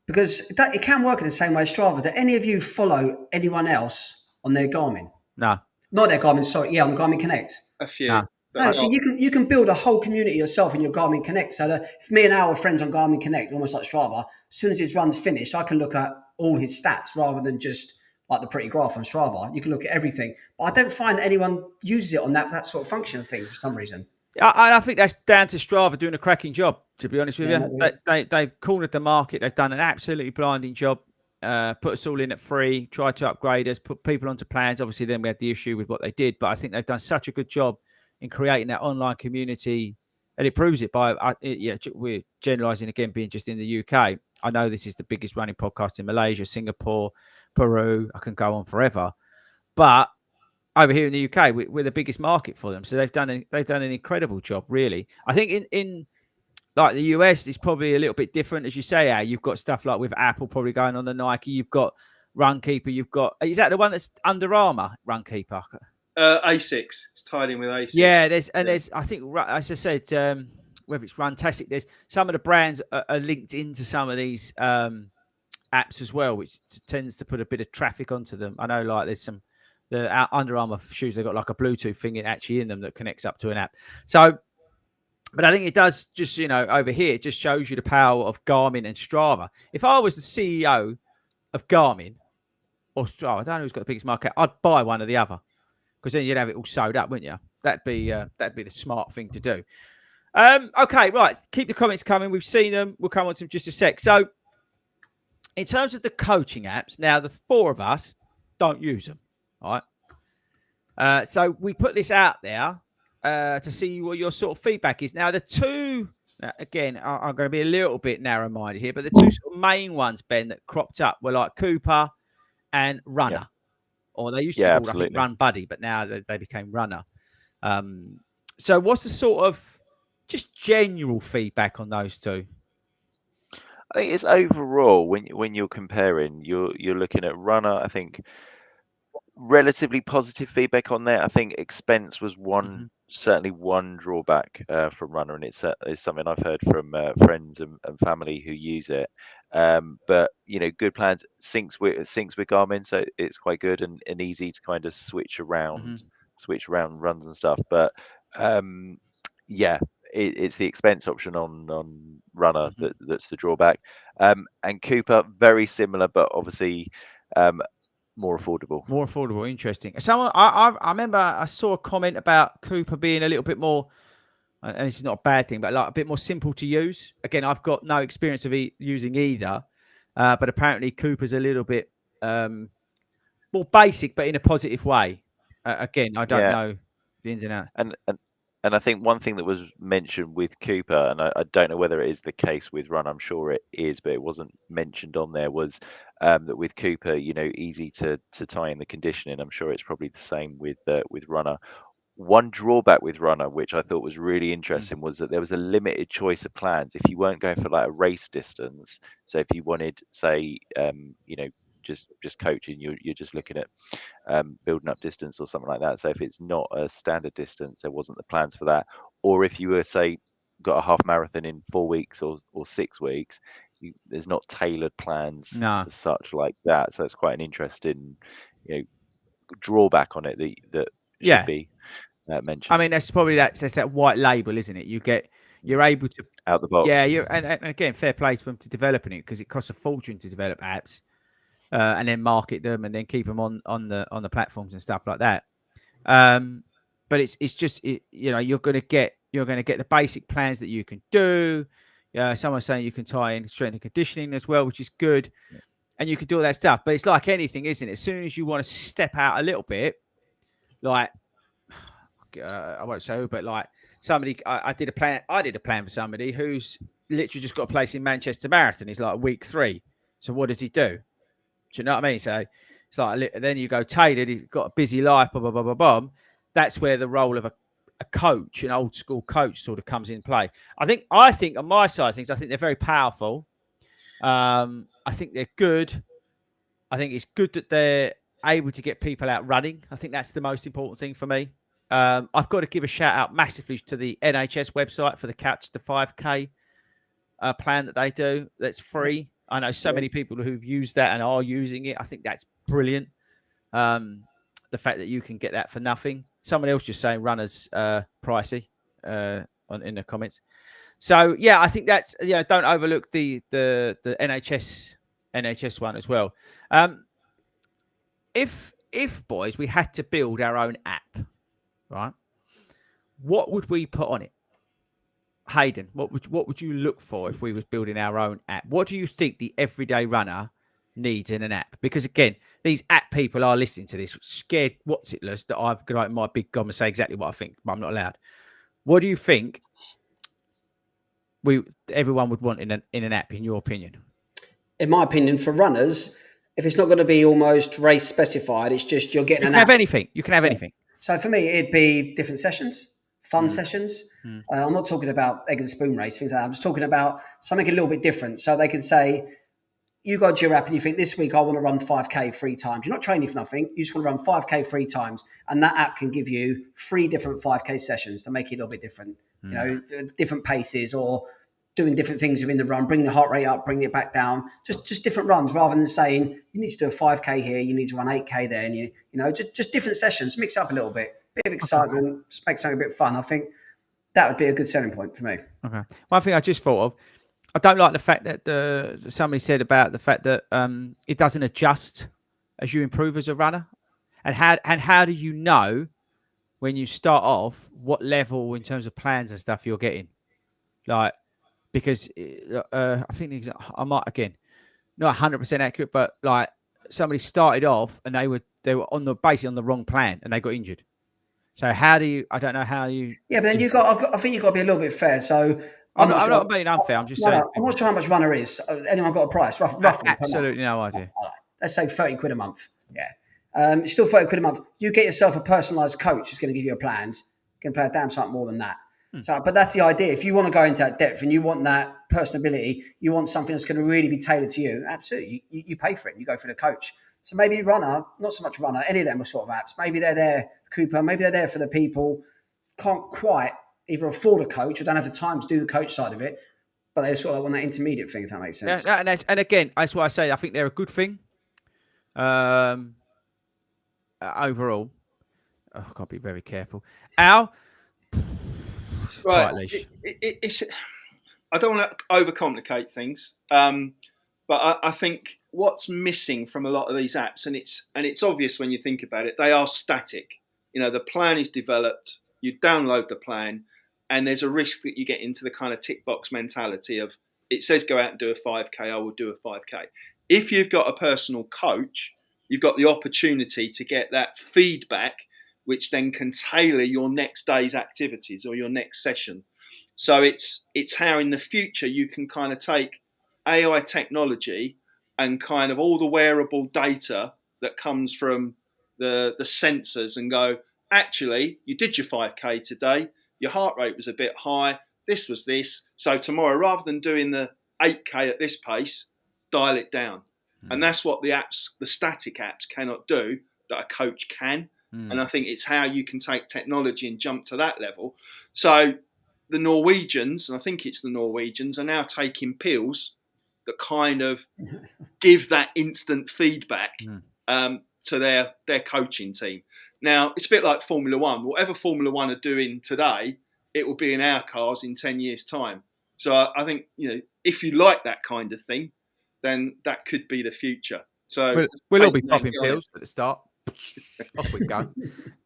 Because it can work in the same way as Strava. Do any of you follow anyone else on their Garmin? No. Not their Garmin, sorry. Yeah, on the Garmin Connect. A few. No, so you can build a whole community yourself in your Garmin Connect. So that if me and Al are friends on Garmin Connect, almost like Strava, as soon as his run's finished, I can look at all his stats rather than just like the pretty graph on Strava. You can look at everything. But I don't find that anyone uses it on that sort of function of thing for some reason. I think that's down to Strava doing a cracking job, to be honest with you. They've cornered the market. They've done an absolutely blinding job. Put us all in at free, tried to upgrade us, put people onto plans. Obviously, then we had the issue with what they did. But I think they've done such a good job in creating that online community. And it proves it by, we're generalising again, being just in the UK. I know this is the biggest running podcast in Malaysia, Singapore, Peru. I can go on forever. But over here in the UK, we're the biggest market for them. So they've done an incredible job, really. I think in like the US, it's probably a little bit different. As you say, Al, you've got stuff like with Apple probably going on the Nike. You've got Runkeeper. Is that the one that's Under Armour, Runkeeper? ASICS. It's tied in with ASICS. Yeah, there's, I think, as I said, whether it's Runtastic, there's some of the brands are linked into some of these apps as well, which tends to put a bit of traffic onto them. I know, like, there's the Under Armour shoes, they've got like a Bluetooth thing actually in them that connects up to an app. So, but I think it does just, over here, it just shows you the power of Garmin and Strava. If I was the CEO of Garmin or Strava, I don't know who's got the biggest market, I'd buy one or the other. Because then you'd have it all sewed up, wouldn't you? That'd be the smart thing to do. Okay, right. Keep the comments coming. We've seen them. We'll come on to them in just a sec. So in terms of the coaching apps, now the four of us don't use them, all right? So we put this out there to see what your sort of feedback is. Now, the two, again, I'm going to be a little bit narrow-minded here, but the two sort of main ones, Ben, that cropped up were like Cooper and Runner. Or they used to be called, I think, Run Buddy, but now they became Runner. So what's the sort of just general feedback on those two? I think it's overall when you're comparing, you're looking at Runner. I think relatively positive feedback on there. I think expense was certainly one drawback from Runner, and it's something I've heard from friends and family who use it. But good plans syncs with Garmin, so it's quite good and easy to kind of switch around runs and stuff. But it's the expense option on Runner that's the drawback. And Cooper, very similar, but obviously more affordable. Interesting. Someone I remember I saw a comment about Cooper being a little bit more, and this is not a bad thing, but like a bit more simple to use. Again, I've got no experience of using either, but apparently Cooper's a little bit more basic, but in a positive way. Again, I don't know the ins and outs. And I think one thing that was mentioned with Cooper, and I don't know whether it is the case with Run, I'm sure it is, but it wasn't mentioned on there, was that with Cooper, easy to tie in the conditioning. I'm sure it's probably the same with Runner. One drawback with Runner, which I thought was really interesting, was that there was a limited choice of plans. If you weren't going for like a race distance, so if you wanted, say, just coaching, you're just looking at building up distance or something like that. So if it's not a standard distance, there wasn't the plans for that. Or if you were, say, got a half marathon in 4 weeks or 6 weeks, there's not tailored plans as such like that. So it's quite an interesting drawback on it that should be mentioned. I mean, that's probably that's that white label, isn't it? You're able to out the box. Yeah, and again, fair play for them to developing it, because it costs a fortune to develop apps. And then market them and then keep them on the platforms and stuff like that. But it's just you're going to get the basic plans that you can do. Someone's saying you can tie in strength and conditioning as well, which is good, and you can do all that stuff. But it's like anything, isn't it? As soon as you want to step out a little bit, like I won't say who, but like somebody, I did a plan for somebody who's literally just got a place in Manchester Marathon. He's like week 3. So what does he do? Do you know what I mean? So it's like, then you go tailored, he's got a busy life, blah, blah, blah, blah, blah. That's where the role of a coach, an old school coach, sort of comes in play. I think on my side of things, I think they're very powerful. I think they're good. I think it's good that they're able to get people out running. I think that's the most important thing for me. I've got to give a shout out massively to the NHS website for the Couch to 5K plan that they do. That's free. I know so many people who've used that and are using it. I think that's brilliant. The fact that you can get that for nothing. Someone else just saying Runner's pricey in the comments. So yeah, I think that's don't overlook the NHS one as well. If boys, we had to build our own app, right? What would we put on it? Hayden, what would you look for if we was building our own app? What do you think the everyday runner needs in an app? Because again, these app people are listening to this scared what's it list that I've got my big gob and say exactly what I think, but I'm not allowed. What do you think everyone would want in an app, in your opinion? In my opinion, for runners, if it's not going to be almost race specified, it's just you're getting an app. You can have anything. So for me, it'd be different sessions. Fun sessions. I'm not talking about egg and spoon race, things like that. I'm just talking about something a little bit different. So they can say, you go to your app and you think, this week I want to run 5K 3 times. You're not training for nothing. You just want to run 5K 3 times. And that app can give you 3 different 5K sessions to make it a little bit different. Different paces or doing different things within the run, bringing the heart rate up, bringing it back down. Just different runs rather than saying, you need to do a 5K here, you need to run 8K there. And just different sessions, mix it up a little bit. Bit of excitement, just make something a bit fun. I think that would be a good selling point for me. Okay. One thing I just thought of, I don't like the fact that somebody said about the fact that it doesn't adjust as you improve as a runner. And how do you know when you start off what level in terms of plans and stuff you're getting? Like, because I think I might again. not 100% accurate, but like somebody started off and they were basically on the wrong plan and they got injured. So how do you? I don't know how you. Yeah, but then I think you've got to be a little bit fair. So I'm not being unfair. I'm just saying. I'm not sure how much runner is. Anyone got a price? Roughly. Absolutely no idea. Let's say 30 quid a month. Yeah. It's still 30 quid a month. You get yourself a personalised coach who's going to give you your plans. Can play a damn sight more than that. So, but that's the idea. If you want to go into that depth and you want that personability, you want something that's going to really be tailored to you. Absolutely, you pay for it. You go for the coach. So maybe runner, not so much runner. Any of them are sort of apps. Maybe they're there, Cooper. Maybe they're there for the people can't quite either afford a coach or don't have the time to do the coach side of it, but they sort of want that intermediate thing. If that makes sense. Yeah, and again, that's why I say I think they're a good thing. Overall, I've got to be very careful. Al. Right. It's I don't want to overcomplicate things, but I think what's missing from a lot of these apps, and it's obvious when you think about it, they are static. You know, the plan is developed, you download the plan, and there's a risk that you get into the kind of tick box mentality of it says go out and do a 5K, I will do a 5K. If you've got a personal coach, you've got the opportunity to get that feedback, which then can tailor your next day's activities or your next session. So it's how in the future you can kind of take AI technology and kind of all the wearable data that comes from the sensors and go, actually, you did your 5K today, your heart rate was a bit high, this was this. So tomorrow, rather than doing the 8K at this pace, dial it down. And that's what the static apps cannot do that a coach can. And I think it's how you can take technology and jump to that level. So the Norwegians, and I think it's the Norwegians, are now taking pills that kind of give that instant feedback to their coaching team. Now, it's a bit like Formula One. Whatever Formula One are doing today, it will be in our cars in 10 years' time. So I think, if you like that kind of thing, then that could be the future. So we'll all be popping pills at the start. Off we go.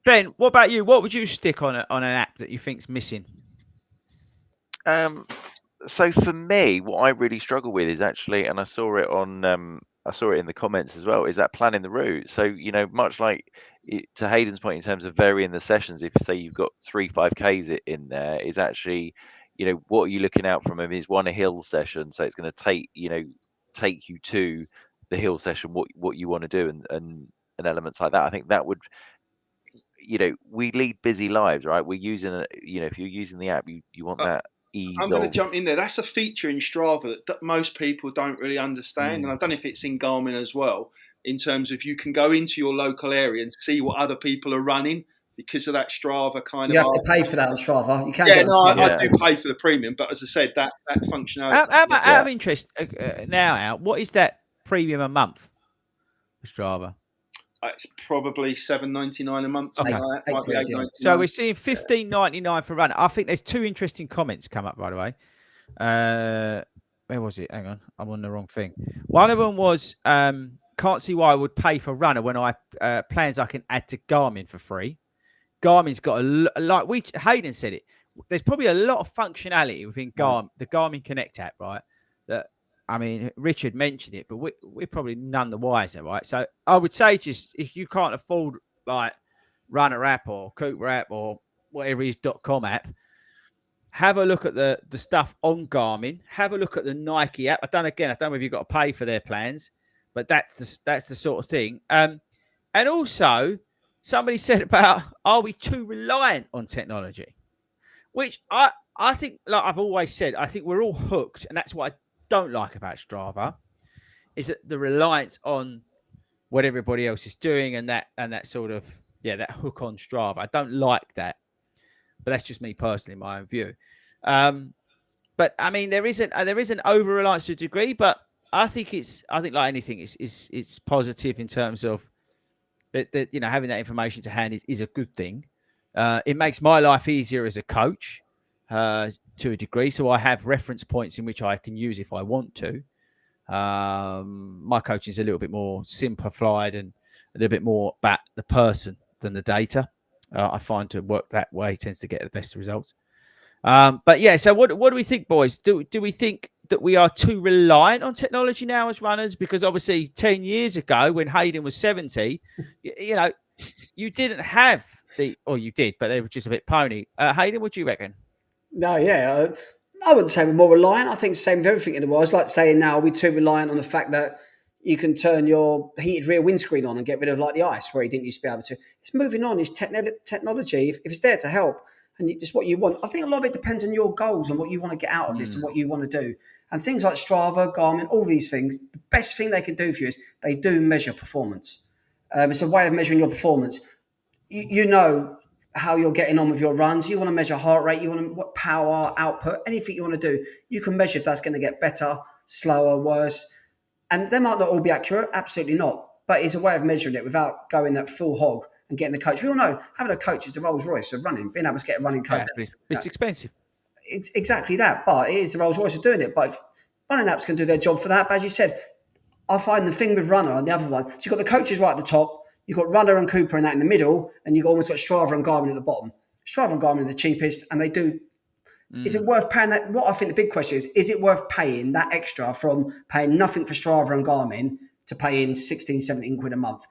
Ben, what about you? What would you stick on an app that you think's missing? So for me, what I really struggle with is actually, and I saw it in the comments as well, is that planning the route. So much like to Hayden's point in terms of varying the sessions, if say you've got 3 5Ks in there, is actually what are you looking out from them? Is one a hill session, so it's going to take you to the hill session, what you want to do, and elements like that. I think that would, we lead busy lives, right? We're using if you're using the app, you want that ease. I'm going to jump in there. That's a feature in Strava that most people don't really understand, and I don't know if it's in Garmin as well. In terms of you can go into your local area and see what other people are running because of that Strava kind of. You have to pay for that on Strava. You can. I do pay for the premium, but as I said, that functionality. Out of interest, now Al, what is that premium a month for Strava? It's probably $7.99 a month. Okay. Like that. Might be $8.99. So we're seeing $15.99 for runner. I think there's 2 interesting comments come up, by the way. Where was it? Hang on, I'm on the wrong thing. One of them was can't see why I would pay for runner when I plans I can add to Garmin for free. Garmin's got Hayden said it. There's probably a lot of functionality within the Garmin Connect app, right? That Richard mentioned it, but we're probably none the wiser, right? So I would say just if you can't afford like Runner app or Cooper app or whatever it is .com app, have a look at the stuff on Garmin. Have a look at the Nike app. I don't know if you've got to pay for their plans, but that's the sort of thing. And also somebody said about, are we too reliant on technology? Which I think, like I've always said, I think we're all hooked, and that's what I don't like about Strava, is that the reliance on what everybody else is doing and that sort of that hook on Strava. I don't like that, but that's just me personally, my own view. But there isn't over reliance to a degree, but I think like anything, it's positive in terms of that having that information to hand is a good thing. It makes my life easier as a coach to a degree, so I have reference points in which I can use if I want to. My coaching is a little bit more simplified and a little bit more about the person than the data. I find to work that way tends to get the best results. But yeah, so what do we think, boys? Do we think that we are too reliant on technology now as runners? Because obviously 10 years ago when Hayden was 70, you know, you didn't have or you did, but they were just a bit pony. Hayden, what do you reckon? No, yeah. I wouldn't say we're more reliant. I think it's the same with everything in the world. It's like saying now we're too reliant on the fact that you can turn your heated rear windscreen on and get rid of like the ice where you didn't used to be able to. It's moving on. It's technology. If it's there to help and it's what you want, I think a lot of it depends on your goals and what you want to get out of this and what you want to do. And things like Strava, Garmin, all these things, the best thing they can do for you is they do measure performance. It's a way of measuring your performance. You know how you're getting on with your runs. You want to measure heart rate. You want to what power, output, anything you want to do. You can measure if that's going to get better, slower, worse. And they might not all be accurate. Absolutely not. But it's a way of measuring it without going that full hog and getting the coach. We all know having a coach is the Rolls Royce of running. Being able to get a running coach. Yeah, it's expensive. It's exactly that. But it is the Rolls Royce of doing it. But if running apps can do their job for that. But as you said, I find the thing with Runner and the other one, so you've got the coaches right at the top. You've got Runner and Cooper and that in the middle, and you've almost got Strava and Garmin at the bottom. Strava and Garmin are the cheapest, and they do. Is it worth paying that? What I think the big question is it worth paying that extra from paying nothing for Strava and Garmin to paying 16, 17 quid a month?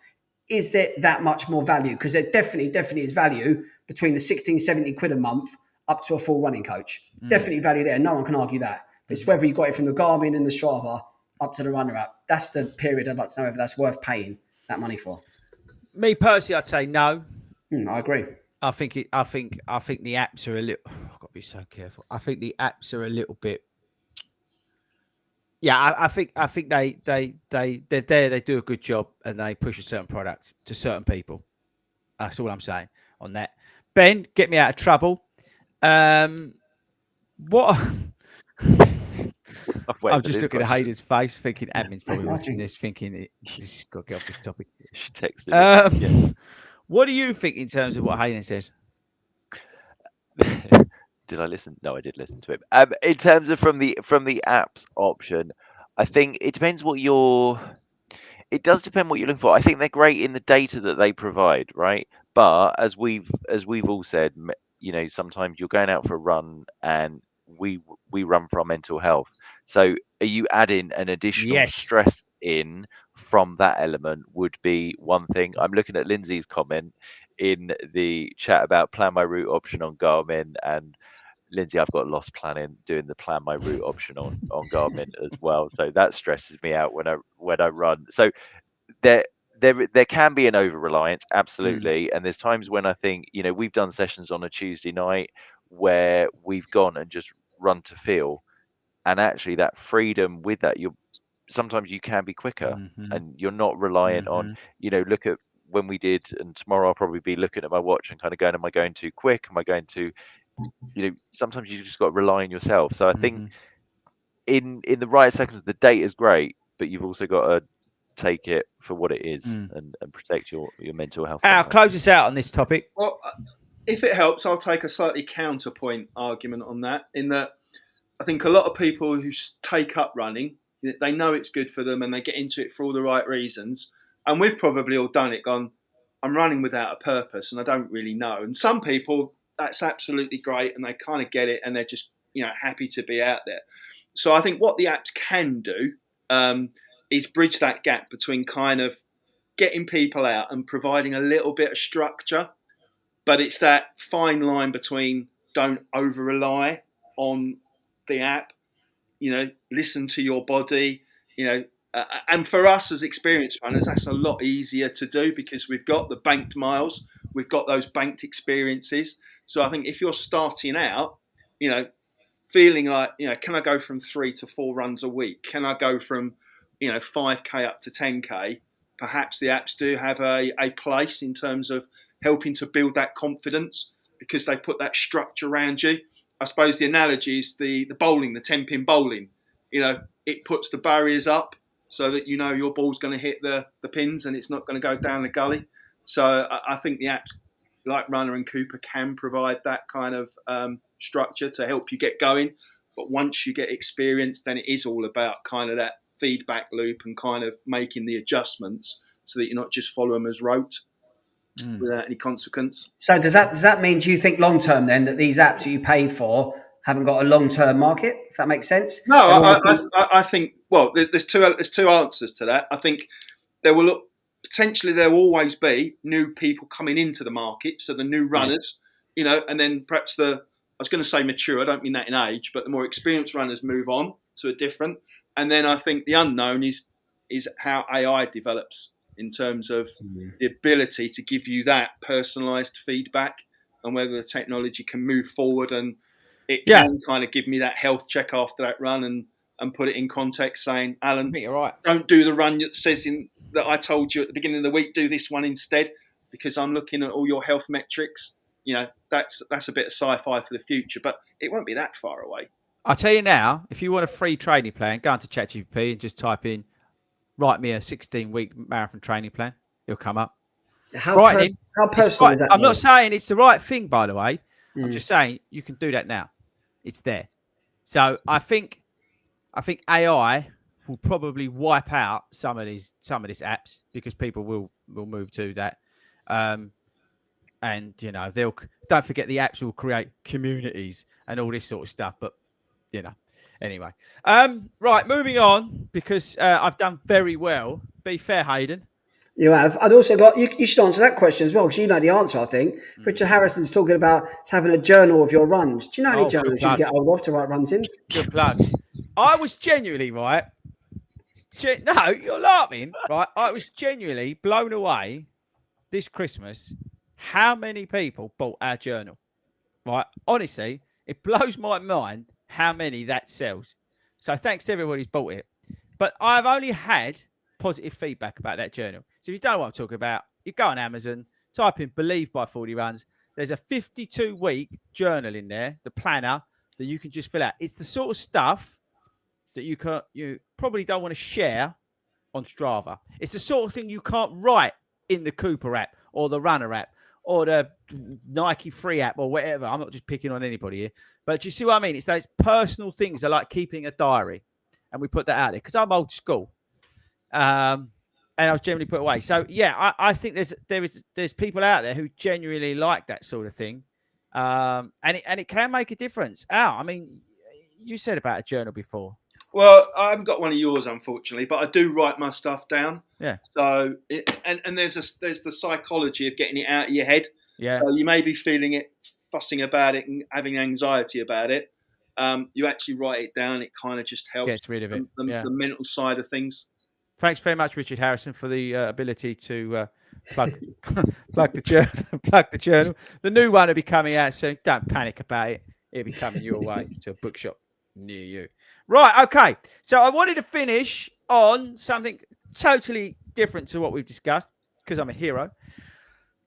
Is there that much more value? Because there definitely is value between the 16, 17 quid a month up to a full running coach. Definitely value there. No one can argue that. But it's whether you got it from the Garmin and the Strava up to the Runner app. That's the period I'd like to know if that's worth paying that money for. Me personally, I'd say no. I agree. I think the apps are a little. I've got to be so careful. I think the apps are a little bit. Yeah, I think they're there. They do a good job and they push a certain product to certain people. That's all I'm saying on that. Ben, get me out of trouble. What? I'm just looking at Hayden's face, thinking admin's probably watching this, thinking this got to get off this topic. What do you think in terms of what Hayden said? Did I listen? No, I did listen to him. In terms of from the apps option, I think it depends what you're. It does depend what you're looking for. I think they're great in the data that they provide, right? But as we've all said, you know, sometimes you're going out for a run and we run for our mental health. So are you adding an additional stress in from that element would be one thing. I'm looking at Lindsay's comment in the chat about plan my route option on Garmin, and Lindsay, I've got lost planning doing the plan my route option on Garmin as well. So that stresses me out when I run. So there can be an over reliance, absolutely. And there's times when I think, you know, we've done sessions on a Tuesday night where we've gone and just run to feel, and actually that freedom with that, sometimes you can be quicker and you're not reliant on, you know, look at when we did, and tomorrow I'll probably be looking at my watch and kind of going, am I going too quick? Am I going to, you know, sometimes you just got to rely on yourself. So I think in the right seconds, the data is great, but you've also got to take it for what it is and protect your mental health. I'll close us out on this topic. Well, if it helps, I'll take a slightly counterpoint argument on that, in that I think a lot of people who take up running, they know it's good for them and they get into it for all the right reasons. And we've probably all done it, gone, I'm running without a purpose and I don't really know. And some people, that's absolutely great and they kind of get it and they're just, you know, happy to be out there. So I think what the apps can do is bridge that gap between kind of getting people out and providing a little bit of structure. But it's that fine line between don't over rely on the app, you know, listen to your body, you know, and for us as experienced runners, that's a lot easier to do because we've got the banked miles, we've got those banked experiences. So I think if you're starting out, you know, feeling like, you know, can I go from 3 to 4 runs a week? Can I go from, you know, 5K up to 10K? Perhaps the apps do have a place in terms of helping to build that confidence because they put that structure around you. I suppose the analogy is the bowling, the 10-pin bowling. You know, it puts the barriers up so that you know your ball's going to hit the pins and it's not going to go down the gully. So I think the apps like Runner and Cooper can provide that kind of structure to help you get going. But once you get experience, then it is all about kind of that feedback loop and kind of making the adjustments so that you're not just following them as rote without any consequence. So does that mean, do you think long term then that these apps that you pay for haven't got a long-term market, if that makes sense. No, I think. Well, there's two answers to that. I think there will always be new people coming into the market, so the new runners, and then perhaps I was going to say mature. I don't mean that in age, but the more experienced runners move on to a different. And then I think the unknown is how AI develops in terms of the ability to give you that personalised feedback, and whether the technology can move forward and it can kind of give me that health check after that run and put it in context, saying, Alan, I think you're right. Don't do the run that says that I told you at the beginning of the week. Do this one instead, because I'm looking at all your health metrics. That's a bit of sci-fi for the future, but it won't be that far away. I'll tell you now, if you want a free training plan, go into ChatGPT and just type in, write me a 16-week marathon training plan. It'll come up. How personal is that? I'm not saying it's the right thing, by the way. I'm just saying you can do that now. It's there. So I think AI will probably wipe out some of these apps, because people will move to that. And they'll, don't forget, the apps will create communities and all this sort of stuff. But anyway, right, moving on, because I've done very well. Be fair, Hayden. You have. I'd also got, you should answer that question as well, because you know the answer, I think. Richard Harrison's talking about having a journal of your runs. Do you know any journals you can get hold of to write runs in? Good plug. I was genuinely, right? No, you're laughing, right? I was genuinely blown away this Christmas how many people bought our journal, right? Honestly, it blows my mind how many that sells. So thanks to everybody who's bought it. But I've only had positive feedback about that journal. So if you don't know what I'm talking about, you go on Amazon, type in Believe by 40 Runs. There's a 52-week journal in there, the planner, that you can just fill out. It's the sort of stuff that you probably don't want to share on Strava. It's the sort of thing you can't write in the Cooper app or the Runner app or the Nike Free app or whatever. I'm not just picking on anybody here. But you see what I mean? It's those personal things that are like keeping a diary. And we put that out there because I'm old school. And I was generally put away. So yeah, I think there's people out there who genuinely like that sort of thing, and it can make a difference. Al, I mean, you said about a journal before. Well, I haven't got one of yours, unfortunately, but I do write my stuff down. Yeah. So and there's the psychology of getting it out of your head. Yeah. So you may be feeling it, fussing about it, and having anxiety about it. You actually write it down. It kind of just helps. Gets rid of it. The mental side of things. Thanks very much, Richard Harrison, for the ability to plug the journal. The new one will be coming out soon. Don't panic about it. It'll be coming your way to a bookshop near you. Right, okay. So I wanted to finish on something totally different to what we've discussed, because I'm a hero.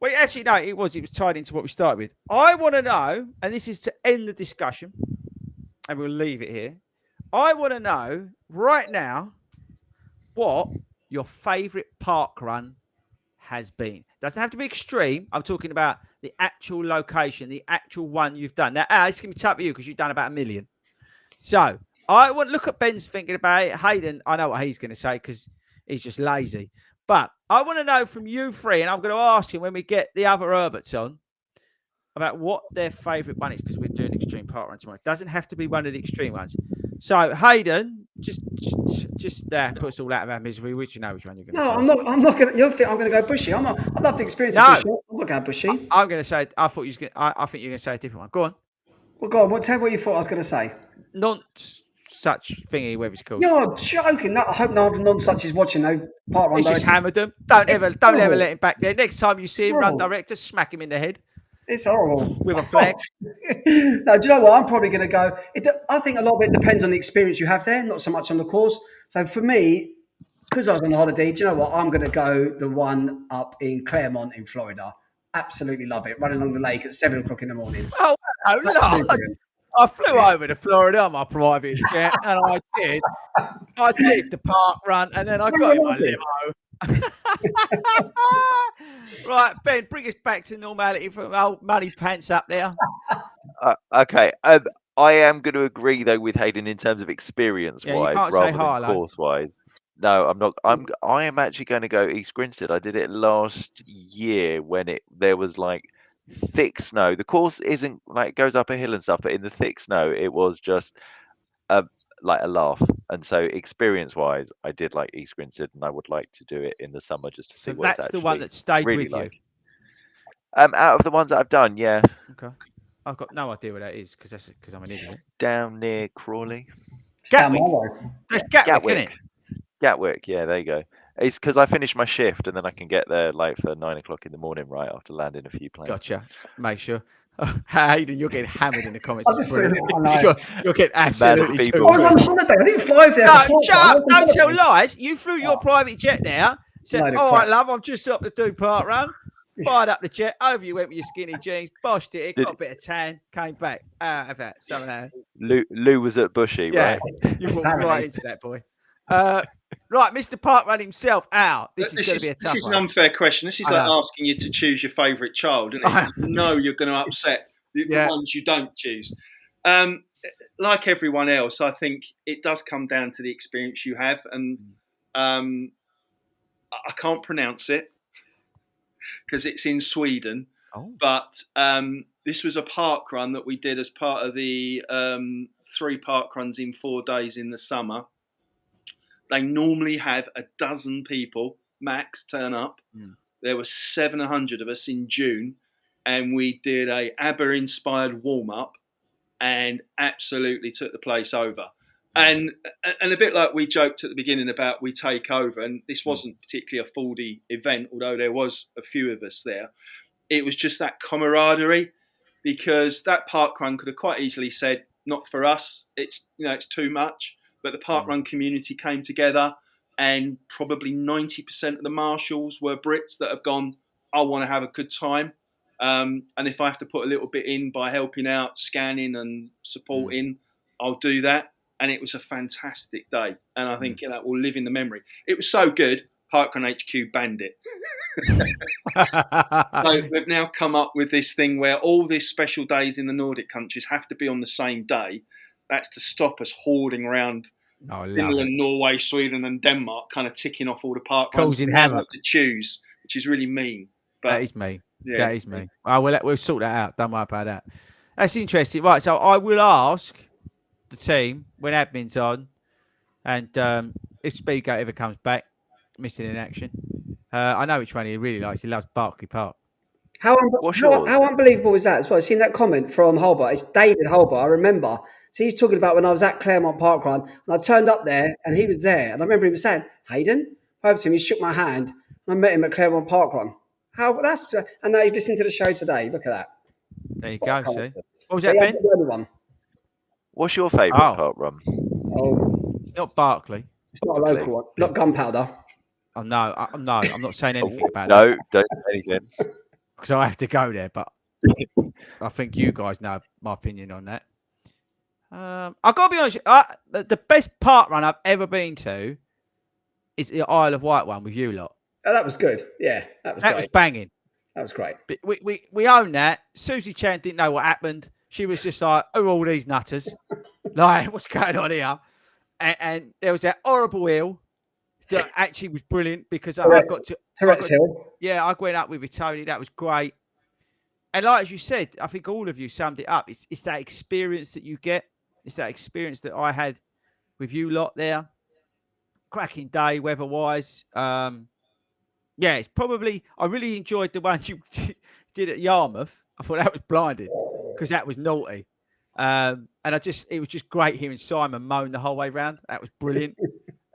Well, actually, no, it was tied into what we started with. I want to know, and this is to end the discussion, and we'll leave it here. I want to know right now what your favourite park run has been. Doesn't have to be extreme. I'm talking about the actual location, the actual one you've done. Now, Al, it's going to be tough for you because you've done about 1 million. So I want to look at Ben's thinking about it. Hayden, I know what he's going to say because he's just lazy. But I want to know from you three, and I'm going to ask him when we get the other Herberts on, about what their favourite one is, because we're doing extreme park run tomorrow. It doesn't have to be one of the extreme ones. So Hayden, just put us all out of our misery. Which which one you're going to say? No, I'm not going to. You think I'm going to go bushy? I love the experience of bushy. I'm not going bushy. I'm going to say. I thought you was going. I think you're going to say a different one. Go on. Well, go on. Tell me what you thought I was going to say. Not such thingy, whatever it's called. You're joking. No, I hope no non-such is watching. No park run. He's just hammered them. Don't ever let him back there. Next time you see him run director, smack him in the head. It's horrible. With a flag. No, do you know what? I'm probably going to go. I think a lot of it depends on the experience you have there, not so much on the course. So for me, because I was on holiday, do you know what? I'm going to go the one up in Claremont in Florida. Absolutely love it. Running along the lake at 7 o'clock in the morning. Oh, no. I flew over to Florida on my private jet, and I did the park run, and then I got in my limo. Right, Ben, bring us back to normality from old muddy pants up there. Okay. I am going to agree though with Hayden in terms of experience-wise rather than course-wise. No, I'm not. I am actually going to go East Grinstead. I did it last year when there was like thick snow. The course isn't like it goes up a hill and stuff, but in the thick snow, it was just a like a laugh. And so experience-wise, I did like East Grinstead, and I would like to do it in the summer just to see So what it's that's the one actually that stayed really with you. like. Out of the ones that I've done, yeah, Okay. I've got no idea what that is because I'm an idiot. down near Crawley, It's down my Gatwick. way. That's Gatwick, isn't it? Gatwick. Yeah, there you go. It's because I finish my shift and then I can get there like for 9 o'clock in the morning, right after landing a few planes. Gotcha. Make sure. Hayden, you're getting hammered in the comments. I've It's just seen brilliant. it, I know. You're getting absolutely people. too I was good. on holiday. I didn't fly there. No, before, shut I up. was on Don't tell holiday. lies. You flew your private jet there. Said, Load of all right, crap. love, I'm just up to do park run. Fired up the jet. Over you went with your skinny jeans. Boshed it. Got a bit of tan. Came back. Out of that. Somehow. Lou was at Bushy, Yeah. right? You walked Apparently. right into that, boy. Right, Mr. Parkrun himself, Al. This is going to be a tough This is an one. unfair question. This is I like know. asking you to choose your favourite child, isn't it? You know you're going to upset the Yeah. ones you don't choose. Like everyone else, I think it does come down to the experience you have, and I can't pronounce it because it's in Sweden. Oh. But this was a park run that we did as part of the 3 park runs in 4 days in the summer. They normally have 12 people max turn up. There were 700 of us in June, and we did a ABBA-inspired warm-up and absolutely took the place over. And a bit like we joked at the beginning about we take over, and this wasn't particularly a FORDY event, although there was a few of us there. It was just that camaraderie, because that park run could have quite easily said, not for us, it's too much. But the parkrun community came together, and probably 90% of the marshals were Brits that have gone, I want to have a good time. And if I have to put a little bit in by helping out, scanning and supporting, I'll do that. And it was a fantastic day. And I think that will live in the memory. It was so good, Parkrun HQ banned it. So they've now come up with this thing where all these special days in the Nordic countries have to be on the same day. That's to stop us hoarding around Finland, Norway, Sweden, and Denmark, kind of ticking off all the park runs Causing we have havoc. to choose, which is really mean. But That is me. yeah, That is me. Oh, we'll sort that out. Don't worry about that. That's interesting. Right, so I will ask the team when admin's on, and if Speedgate ever comes back, missing in action. I know which one he really likes. He loves Berkeley Park. How What's yours? unbelievable is that as well? I've seen that comment from Holbert. It's David Holbert, I remember. So he's talking about when I was at Claremont Park Run, and I turned up there and he was there. And I remember him saying, Hayden? Over to him, he shook my hand, and I met him at Claremont Park Run. And now he's listening to the show today. Look at that. There you go, see. What was So that, Ben? the only one. What's your favourite park run? Oh, It's not Berkeley. it's not a local one. Not Gunpowder. Oh, no, I'm not saying anything about it. No, don't say anything. Because I have to go there, but I think you guys know my opinion on that. I've got to be honest, the best park run I've ever been to is the Isle of Wight one with you lot. Oh, that was good. Yeah, that was That great. was banging. That was great. But we own that. Susie Chan didn't know what happened. She was just like, who are all these nutters? Like, what's going on here? And there was that horrible hill that actually was brilliant because I got to... Tourette's Hill. Yeah, I went up with Tony. That was great. And like as you said, I think all of you summed it up. It's that experience that you get. It's that experience that I had with you lot there. Cracking day, weather-wise. Yeah, it's probably... I really enjoyed the one you did at Yarmouth. I thought that was blinding because that was naughty. And it was just great hearing Simon moan the whole way round. That was brilliant.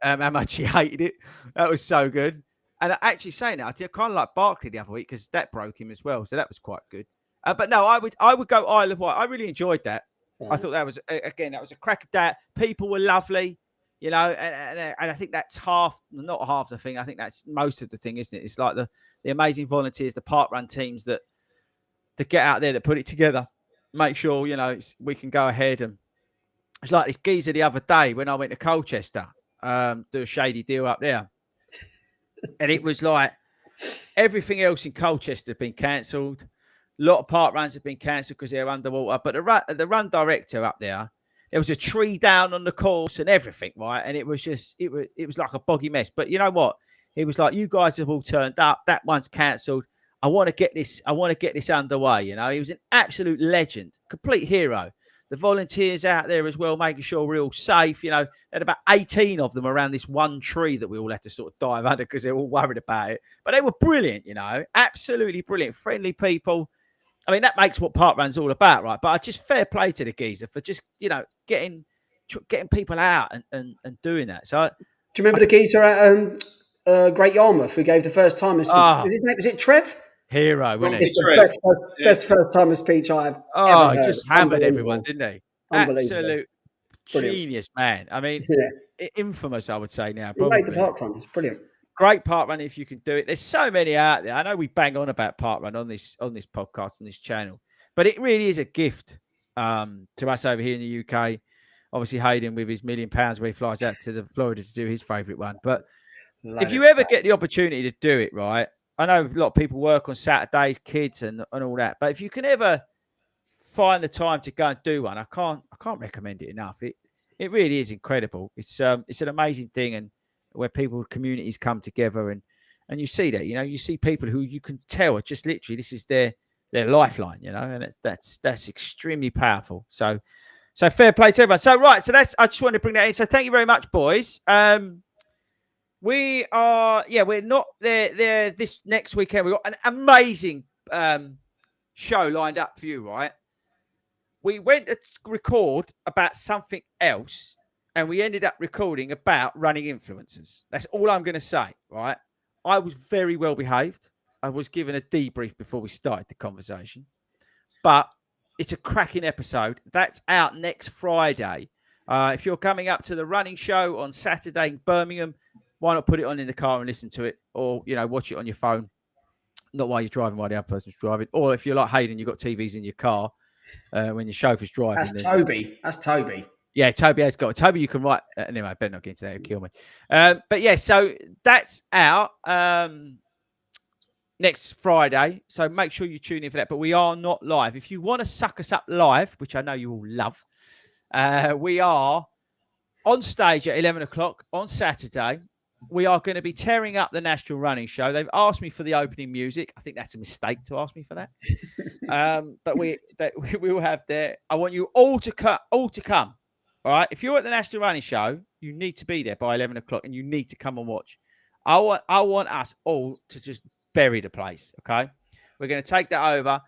How much he hated it. That was so good. And actually saying that, I kind of like Barkley the other week because that broke him as well. So that was quite good. But no, I would go Isle of Wight. I really enjoyed that. I thought that was, again, that was a crack of that. People were lovely, you know, and I think that's not half the thing. I think that's most of the thing, isn't it? It's like the amazing volunteers, the parkrun teams that get out there, that put it together, make sure, you know, we can go ahead. And it's like this geezer the other day when I went to Colchester, do a shady deal up there. And it was like everything else in Colchester had been cancelled. A lot of park runs have been cancelled because they're underwater. But the run director up there was a tree down on the course and everything, right? And it was just, it was like a boggy mess. But you know what? It was like, you guys have all turned up. That one's cancelled. I want to get this underway. You know, he was an absolute legend, complete hero. The volunteers out there as well, making sure we're all safe. You know, there had about 18 of them around this one tree that we all had to sort of dive under because they're all worried about it. But they were brilliant, you know, absolutely brilliant, friendly people. I mean, that makes what parkrun's all about, right? But I just fair play to the geezer for just, you know, getting people out and doing that. So, do you remember the geezer at Great Yarmouth who gave the first timer speech? Was it Trev? Hero, wasn't he? It's the best first timer speech I've ever heard. He just hammered everyone, didn't he? Absolute brilliant. Genius, man. I mean, infamous, I would say now. He Probably. made the parkrun. It's brilliant. Great parkrun if you can do it. There's so many out there. I know we bang on about parkrun on this podcast, on this channel, but it really is a gift to us over here in the UK. Obviously, Hayden with his £1 million where he flies out to Florida to do his favourite one. But if you ever get the opportunity to do it, right? I know a lot of people work on Saturdays, kids and all that. But if you can ever find the time to go and do one, I can't recommend it enough. It really is incredible. It's an amazing thing, and where communities come together and you see that, you know, you see people who you can tell are just literally this is their lifeline, you know, and that's extremely powerful. So fair play to everyone. So right, so I just wanted to bring that in. So thank you very much, boys. We're not there this next weekend. We've got an amazing show lined up for you, right? We went to record about something else, and we ended up recording about running influencers. That's all I'm going to say, right? I was very well behaved. I was given a debrief before we started the conversation. But it's a cracking episode. That's out next Friday. If you're coming up to the running show on Saturday in Birmingham, why not put it on in the car and listen to it? Or, you know, watch it on your phone. Not while you're driving, while the other person's driving. Or if you're like Hayden, you've got TVs in your car when your chauffeur's driving. That's Toby. Yeah, Toby has got it. Toby, you can write. Anyway, I better not get into that. It'll kill me. But yeah, so that's out next Friday. So make sure you tune in for that. But we are not live. If you want to suck us up live, which I know you all love, we are on stage at 11 o'clock on Saturday. We are going to be tearing up the National Running Show. They've asked me for the opening music. I think that's a mistake to ask me for that. But we will have there. I want you all to come. All right. If you're at the National Running Show, you need to be there by 11 o'clock and you need to come and watch. I want us all to just bury the place. Okay. We're going to take that over.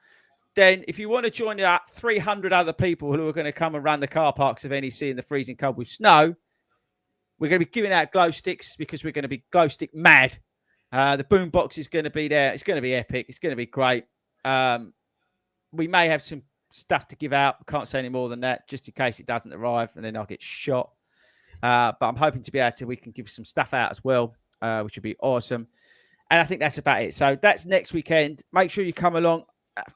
Then if you want to join the 300 other people who are going to come and run the car parks of NEC in the freezing cold with snow, we're going to be giving out glow sticks because we're going to be glow stick mad. The boom box is going to be there. It's going to be epic. It's going to be great. We may have some stuff to give out. I can't say any more than that, just in case it doesn't arrive and then I'll get shot. But I'm hoping to be able to, we can give some stuff out as well, which would be awesome. And I think that's about it. So that's next weekend. Make sure you come along.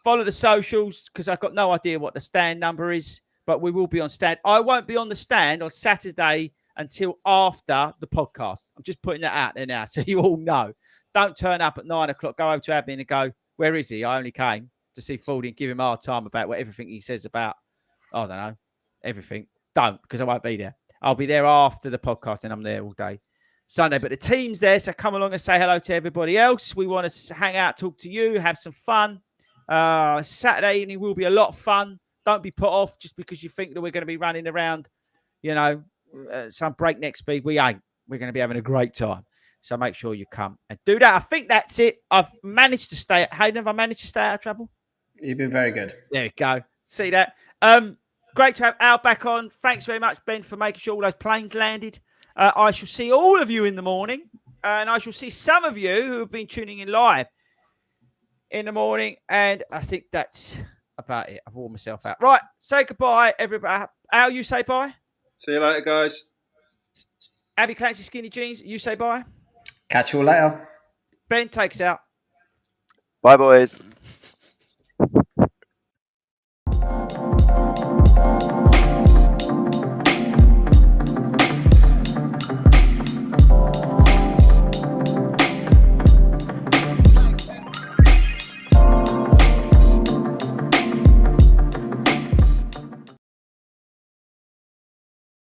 Follow the socials because I've got no idea what the stand number is, but we will be on stand. I won't be on the stand on Saturday until after the podcast. I'm just putting that out there now so you all know. Don't turn up at 9 o'clock, go over to admin and go, where is he? I only came to see FORDY and give him a hard time about everything he says about, I don't know, everything. Don't, because I won't be there. I'll be there after the podcast and I'm there all day Sunday. But the team's there, so come along and say hello to everybody else. We want to hang out, talk to you, have some fun. Saturday evening will be a lot of fun. Don't be put off just because you think that we're going to be running around, you know, some breakneck speed. We ain't. We're going to be having a great time. So make sure you come and do that. I think that's it. I've managed to stay. Hayden, have I managed to stay out of trouble? You've been very good. There we go. See that? Great to have Al back on. Thanks very much, Ben, for making sure all those planes landed. I shall see all of you in the morning. And I shall see some of you who have been tuning in live in the morning. And I think that's about it. I've worn myself out. Right. Say goodbye, everybody. Al, you say bye. See you later, guys. Abby Clancy Skinny Jeans, you say bye. Catch you all later. Ben takes out. Bye, boys.